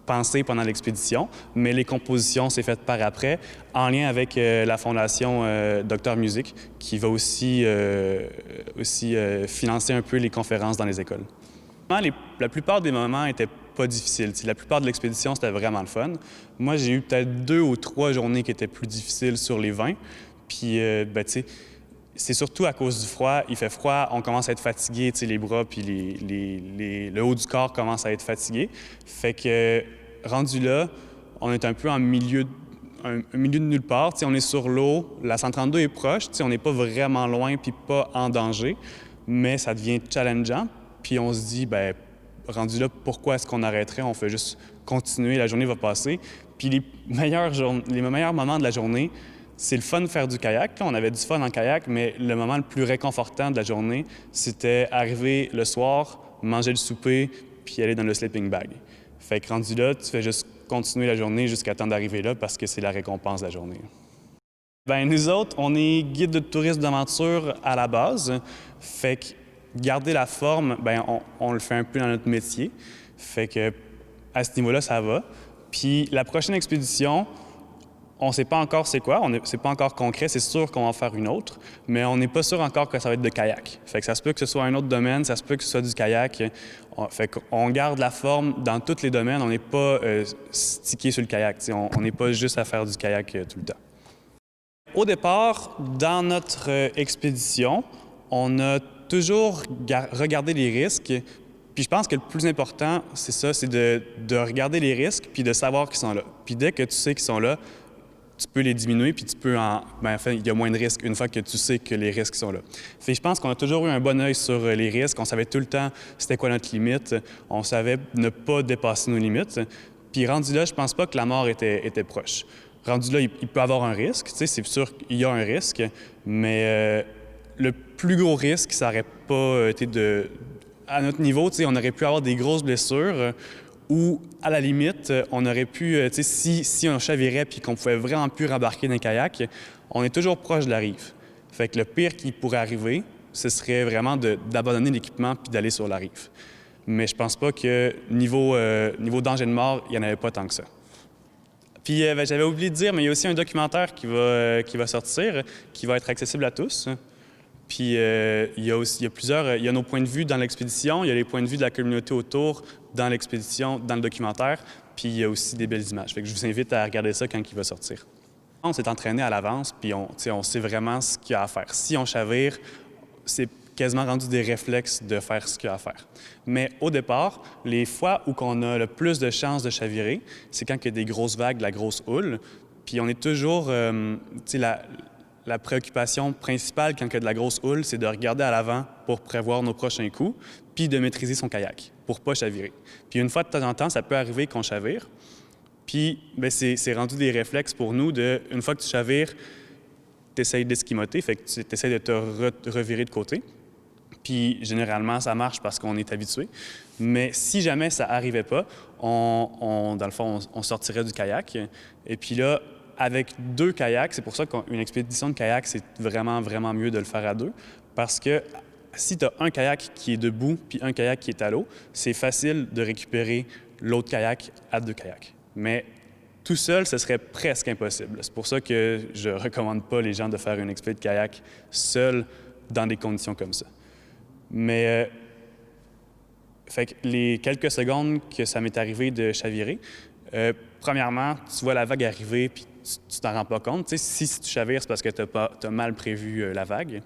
[SPEAKER 14] pensées pendant l'expédition, mais les compositions, c'est fait par après, en lien avec la fondation Dr Music, qui va aussi financer un peu les conférences dans les écoles. La plupart des moments étaient pas difficiles. La plupart de l'expédition, c'était vraiment le fun. Moi, j'ai eu peut-être 2 ou 3 journées qui étaient plus difficiles sur les 20. Puis, tu sais, c'est surtout à cause du froid. Il fait froid, on commence à être fatigué, tu sais, les bras puis le haut du corps commence à être fatigué. Fait que, rendu là, on est un peu en milieu de nulle part. Tu sais, on est sur l'eau, la 132 est proche, tu sais, on n'est pas vraiment loin puis pas en danger, mais ça devient challengeant. Puis on se dit, ben rendu là, pourquoi est-ce qu'on arrêterait? On fait juste continuer, la journée va passer. Puis les meilleurs moments de la journée, c'est le fun de faire du kayak. Là, on avait du fun en kayak, mais le moment le plus réconfortant de la journée, c'était arriver le soir, manger le souper, puis aller dans le sleeping bag. Fait que rendu là, tu fais juste continuer la journée jusqu'à temps d'arriver là parce que c'est la récompense de la journée. Bien, nous autres, on est guide de tourisme d'aventure à la base. Fait que garder la forme, bien, on le fait un peu dans notre métier. Fait que à ce niveau-là, ça va. Puis la prochaine expédition, on ne sait pas encore c'est quoi, c'est pas encore concret, c'est sûr qu'on va en faire une autre, mais on n'est pas sûr encore que ça va être de kayak. Fait que ça se peut que ce soit un autre domaine, ça se peut que ce soit du kayak. Fait qu'on garde la forme dans tous les domaines, on n'est pas stické sur le kayak. On n'est pas juste à faire du kayak tout le temps. Au départ, dans notre expédition, on a toujours regardé les risques. Puis je pense que le plus important, c'est ça, c'est de regarder les risques puis de savoir qu'ils sont là. Puis dès que tu sais qu'ils sont là, tu peux les diminuer puis tu peux enfin, il y a moins de risques une fois que tu sais que les risques sont là. Fait que je pense qu'on a toujours eu un bon œil sur les risques. On savait tout le temps c'était quoi notre limite. On savait ne pas dépasser nos limites. Puis rendu là, je pense pas que la mort était proche. Rendu là, il peut avoir un risque. Tu sais, c'est sûr qu'il y a un risque, mais le plus gros risque, ça n'aurait pas été à notre niveau, tu sais, on aurait pu avoir des grosses blessures ou, à la limite, on aurait pu, tu sais, si on chavirait puis qu'on pouvait vraiment plus rembarquer dans un kayak, on est toujours proche de la rive. Fait que le pire qui pourrait arriver, ce serait vraiment d'abandonner l'équipement puis d'aller sur la rive. Mais je pense pas que niveau danger de mort, il n'y en avait pas tant que ça. Puis j'avais oublié de dire, mais il y a aussi un documentaire qui va sortir, qui va être accessible à tous. Puis il y a nos points de vue dans l'expédition, il y a les points de vue de la communauté autour dans l'expédition, dans le documentaire, puis il y a aussi des belles images. Fait que je vous invite à regarder ça quand il va sortir. On s'est entraîné à l'avance, puis on sait vraiment ce qu'il y a à faire. Si on chavire, c'est quasiment rendu des réflexes de faire ce qu'il y a à faire. Mais au départ, les fois où on a le plus de chances de chavirer, c'est quand il y a des grosses vagues, de la grosse houle, puis on est toujours, la préoccupation principale quand il y a de la grosse houle, c'est de regarder à l'avant pour prévoir nos prochains coups, puis de maîtriser son kayak pour pas chavirer. Puis une fois de temps en temps, ça peut arriver qu'on chavire, puis bien, c'est rendu des réflexes pour nous une fois que tu chavires, tu essaies d'esquimoter, fait que tu essaies de te revirer de côté. Puis généralement, ça marche parce qu'on est habitué. Mais si jamais ça n'arrivait pas, dans le fond, on sortirait du kayak. Et puis là, avec 2 kayaks, c'est pour ça qu'une expédition de kayak, c'est vraiment, vraiment mieux de le faire à 2. Parce que si tu as un kayak qui est debout puis un kayak qui est à l'eau, c'est facile de récupérer l'autre kayak à 2 kayaks. Mais tout seul, ce serait presque impossible. C'est pour ça que je ne recommande pas les gens de faire une expédition de kayak seul dans des conditions comme ça. Mais fait que les quelques secondes que ça m'est arrivé de chavirer, premièrement, tu vois la vague arriver puis tu t'en rends pas compte. Tu sais, si tu chavires, c'est parce que t'as mal prévu la vague.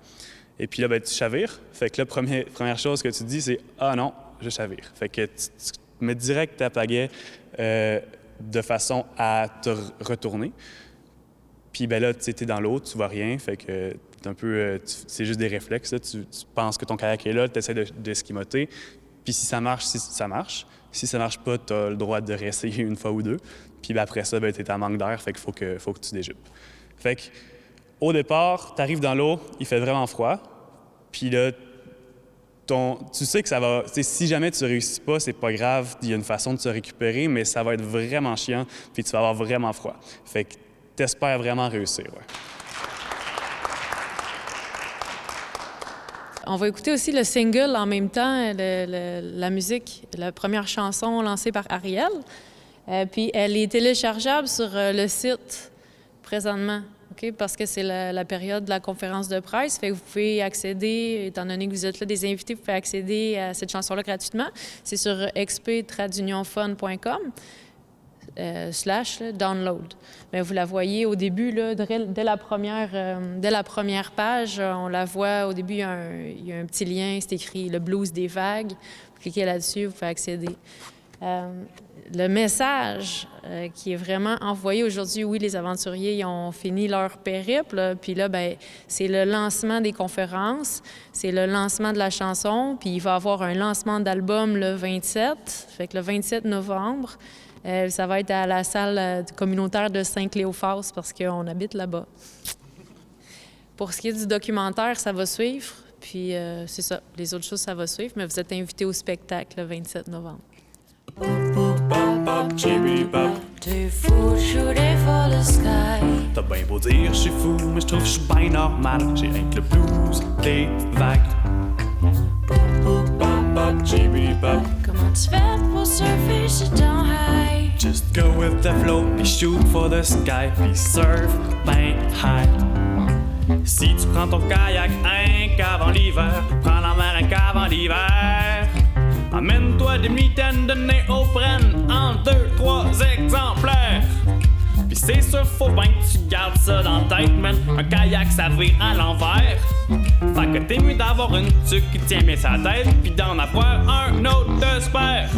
[SPEAKER 14] Et puis là, ben, tu chavires. Fait que là, première chose que tu te dis, c'est « Ah non, je chavire ». Fait que tu mets direct ta pagaie de façon à te retourner. Puis ben là, tu sais, t'es dans l'eau, tu vois rien. Fait que t'es un peu... c'est juste des réflexes. Là. Tu penses que ton kayak est là, tu essaies d'esquimoter. Puis si ça marche, ça marche. Si ça marche pas, tu as le droit de réessayer une fois ou deux. Puis ben, après ça, ben, tu es en manque d'air, fait qu'il faut que tu déjupes. Fait que, au départ, tu arrives dans l'eau, il fait vraiment froid. Puis là, tu sais que ça va... Si jamais tu réussis pas, c'est pas grave, il y a une façon de se récupérer, mais ça va être vraiment chiant, puis tu vas avoir vraiment froid. Fait que t'espères vraiment réussir, ouais.
[SPEAKER 15] On va écouter aussi le single en même temps, la musique, la première chanson lancée par Ariel. Puis elle est téléchargeable sur le site présentement, okay? Parce que c'est la période de la conférence de presse. Fait que vous pouvez accéder, étant donné que vous êtes là des invités, vous pouvez accéder à cette chanson-là gratuitement. C'est sur xp-tradunionfun.com. /download. Bien, vous la voyez au début, là, dès la première page, on la voit au début, il y a un petit lien, c'est écrit « Le blues des vagues ». Vous cliquez là-dessus, vous pouvez accéder. Le message qui est vraiment envoyé aujourd'hui, oui, les aventuriers ils ont fini leur périple, puis là, bien, c'est le lancement des conférences, c'est le lancement de la chanson, puis il va y avoir un lancement d'album le 27, fait que le 27 novembre. Ça va être à la salle communautaire de Saint-Cléophas parce qu'on habite là-bas. Pour ce qui est du documentaire, ça va suivre. Puis c'est ça, les autres choses, ça va suivre. Mais vous êtes invités au spectacle le 27 novembre.
[SPEAKER 16] T'es fou, shooter for the sky.
[SPEAKER 17] T'as bien beau dire, je suis fou, mais je trouve que je suis bien normal. J'ai rien que le blues des vagues.
[SPEAKER 16] Comment tu fais pour surfer, je don't high.
[SPEAKER 17] Just go with the flow, puis shoot for the sky, puis surf ben high. Si tu prends ton kayak un qu'avant l'hiver, prends la mer un qu'avant l'hiver. Amène-toi des mitaines de néoprène en 2-3 exemplaires. Pis c'est sûr, faut bien que tu gardes ça dans la tête, man. Un kayak, ça vire à l'envers. Fait que t'es mieux d'avoir une tuque qui tient bien sa tête, pis d'en avoir un autre de spare.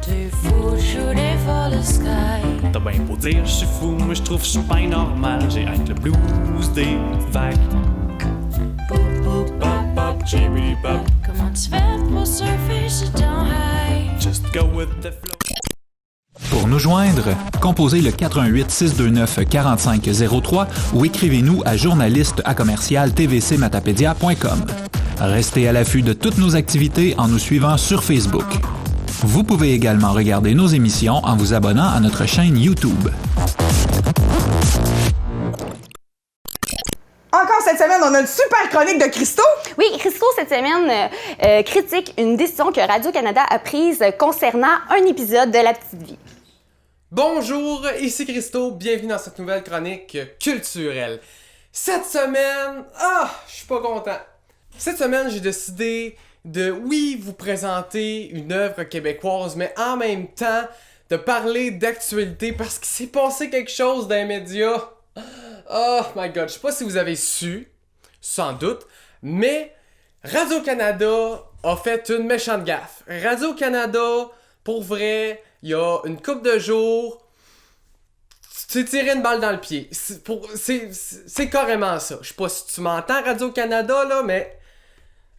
[SPEAKER 16] T'es fou, shooter for the sky.
[SPEAKER 17] T'as bien beau dire, je suis fou, mais je trouve que je suis bien normal. J'ai avec le blues des vagues.
[SPEAKER 16] Comment tu fais pour surfer, je don't high.
[SPEAKER 17] Just go with the flow.
[SPEAKER 8] Pour nous joindre, composez le 418-629-4503 ou écrivez-nous à journaliste@tvcmatapedia.com. Restez à l'affût de toutes nos activités en nous suivant sur Facebook. Vous pouvez également regarder nos émissions en vous abonnant à notre chaîne YouTube.
[SPEAKER 1] Encore cette semaine, on a une super chronique de Christo.
[SPEAKER 2] Oui, Christo, cette semaine, critique une décision que Radio-Canada a prise concernant un épisode de La Petite Vie.
[SPEAKER 4] Bonjour, ici Christo, bienvenue dans cette nouvelle chronique culturelle. Cette semaine, je suis pas content. Cette semaine, j'ai décidé de, oui, vous présenter une œuvre québécoise, mais en même temps, de parler d'actualité parce qu'il s'est passé quelque chose dans les médias. Oh my god, je sais pas si vous avez su, sans doute, mais Radio-Canada a fait une méchante gaffe. Radio-Canada, pour vrai, il y a une couple de jours, tu t'es tiré une balle dans le pied. C'est carrément ça. Je sais pas si tu m'entends, Radio-Canada, là, mais...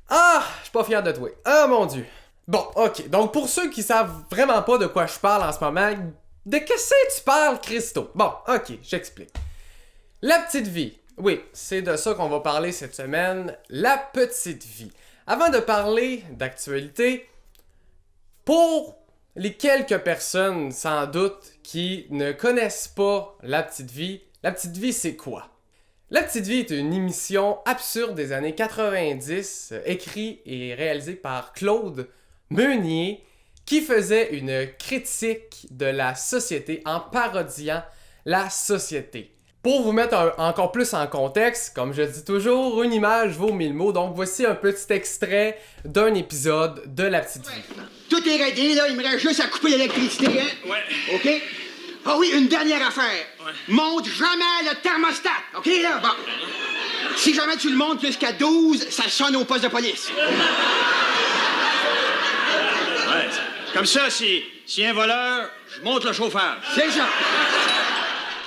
[SPEAKER 4] je suis pas fier de toi. Ah, mon Dieu. Bon, ok. Donc, pour ceux qui savent vraiment pas de quoi je parle en ce moment, de qu'est-ce que tu parles, Christo? Bon, ok, j'explique. La Petite Vie. Oui, c'est de ça qu'on va parler cette semaine. La Petite Vie. Avant de parler d'actualité, pour les quelques personnes, sans doute, qui ne connaissent pas La Petite Vie c'est quoi? La Petite Vie est une émission absurde des années 90, écrite et réalisée par Claude Meunier, qui faisait une critique de la société en parodiant la société. Pour vous mettre encore plus en contexte, comme je dis toujours, une image vaut 1000 mots. Donc voici un petit extrait d'un épisode de La Petite Vie.
[SPEAKER 18] Tout est réglé, là. Il me reste juste à couper l'électricité, hein? Ouais. OK? Ah oui, une dernière affaire. Ouais. Monte jamais le thermostat, OK, là? Bon. Si jamais tu le montes jusqu'à 12, ça sonne au poste de police.
[SPEAKER 19] Ouais, comme ça, si un voleur, je monte le chauffage.
[SPEAKER 18] C'est ça.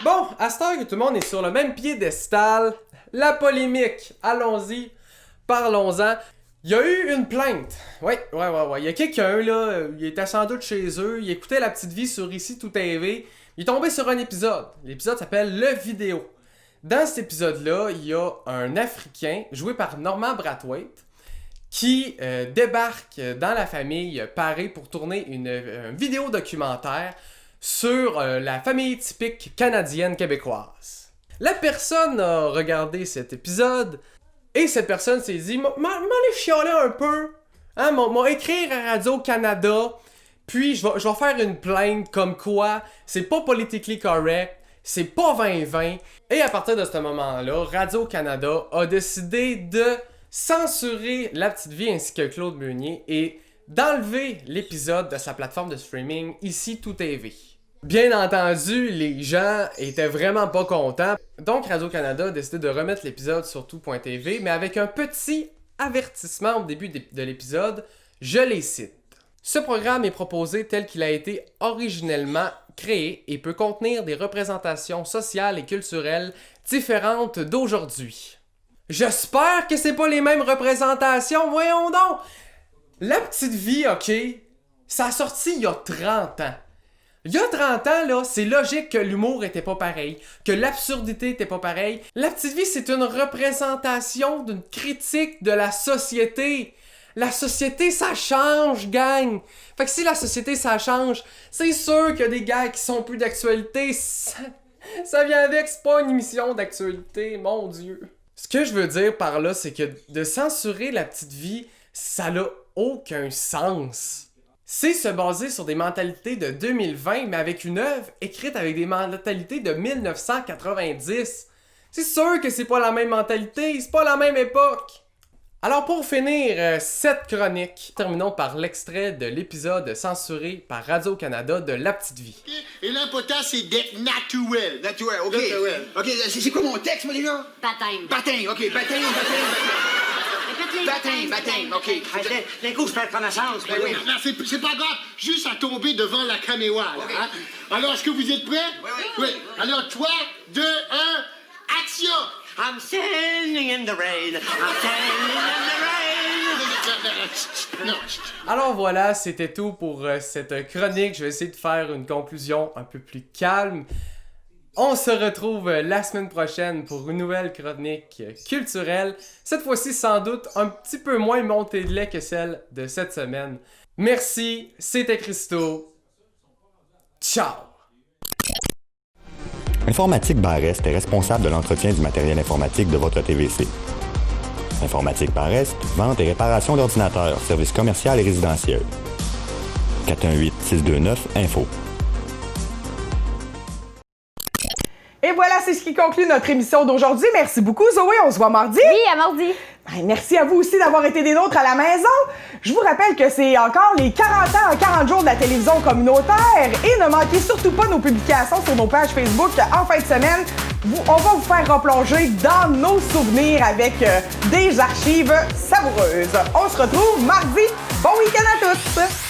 [SPEAKER 4] Bon, à cette heure que tout le monde est sur le même piédestal, la polémique, allons-y, parlons-en. Il y a eu une plainte. Ouais. Il y a quelqu'un, là, il était sans doute chez eux, il écoutait La Petite Vie sur Ici Tout TV, il est tombé sur un épisode. L'épisode s'appelle Le Vidéo. Dans cet épisode-là, il y a un Africain, joué par Norman Brathwaite, qui débarque dans la famille Paré pour tourner une vidéo documentaire sur la famille typique canadienne-québécoise. La personne a regardé cet épisode et cette personne s'est dit « m'en aller chialer un peu, hein, m'en écrire à Radio-Canada, puis je vais faire une plainte comme quoi c'est pas politically correct, c'est pas 2020. » Et à partir de ce moment-là, Radio-Canada a décidé de censurer La Petite Vie ainsi que Claude Meunier et d'enlever l'épisode de sa plateforme de streaming Ici Tout TV. Bien entendu, les gens étaient vraiment pas contents. Donc Radio-Canada a décidé de remettre l'épisode sur tout.tv, mais avec un petit avertissement au début de l'épisode, je les cite. Ce programme est proposé tel qu'il a été originellement créé et peut contenir des représentations sociales et culturelles différentes d'aujourd'hui. J'espère que c'est pas les mêmes représentations, voyons donc! La Petite Vie, ok, ça a sorti il y a 30 ans. Il y a 30 ans, là, c'est logique que l'humour était pas pareil, que l'absurdité était pas pareil. La Petite Vie, c'est une représentation d'une critique de la société. La société, ça change, gang! Fait que si la société, ça change, c'est sûr qu'il y a des gars qui sont plus d'actualité. Ça vient avec, c'est pas une émission d'actualité, mon Dieu. Ce que je veux dire par là, c'est que de censurer La Petite Vie, ça n'a aucun sens. C'est se baser sur des mentalités de 2020, mais avec une œuvre écrite avec des mentalités de 1990. C'est sûr que c'est pas la même mentalité, c'est pas la même époque. Alors pour finir cette chronique, terminons par l'extrait de l'épisode censuré par Radio-Canada de La Petite Vie.
[SPEAKER 18] Et l'important, c'est d'être naturel. Naturel, OK. OK, c'est quoi mon texte, moi, déjà? Baptême, OK, baptême. Baptême, OK.
[SPEAKER 19] D'un coup, je perds connaissance.
[SPEAKER 18] Oui. Non, c'est pas grave, juste à tomber devant la caméra. Là, hein? Alors, est-ce que vous êtes prêts? Oui. Alors, 3, 2, 1, action!
[SPEAKER 19] I'm standing in the rain. I'm standing in the rain.
[SPEAKER 4] Alors voilà, c'était tout pour cette chronique. Je vais essayer de faire une conclusion un peu plus calme. On se retrouve la semaine prochaine pour une nouvelle chronique culturelle. Cette fois-ci, sans doute, un petit peu moins montée de lait que celle de cette semaine. Merci, c'était Christo. Ciao!
[SPEAKER 3] Informatique Barest est responsable de l'entretien du matériel informatique de votre TVC. Informatique Barest, vente et réparation d'ordinateurs, services commerciaux et résidentiels. 418-629-INFO.
[SPEAKER 1] Et voilà, c'est ce qui conclut notre émission d'aujourd'hui. Merci beaucoup, Zoé. On se voit mardi.
[SPEAKER 2] Oui, à mardi.
[SPEAKER 1] Merci à vous aussi d'avoir été des nôtres à la maison. Je vous rappelle que c'est encore les 40 ans en 40 jours de la télévision communautaire. Et ne manquez surtout pas nos publications sur nos pages Facebook en fin de semaine. On va vous faire replonger dans nos souvenirs avec des archives savoureuses. On se retrouve mardi. Bon week-end à tous!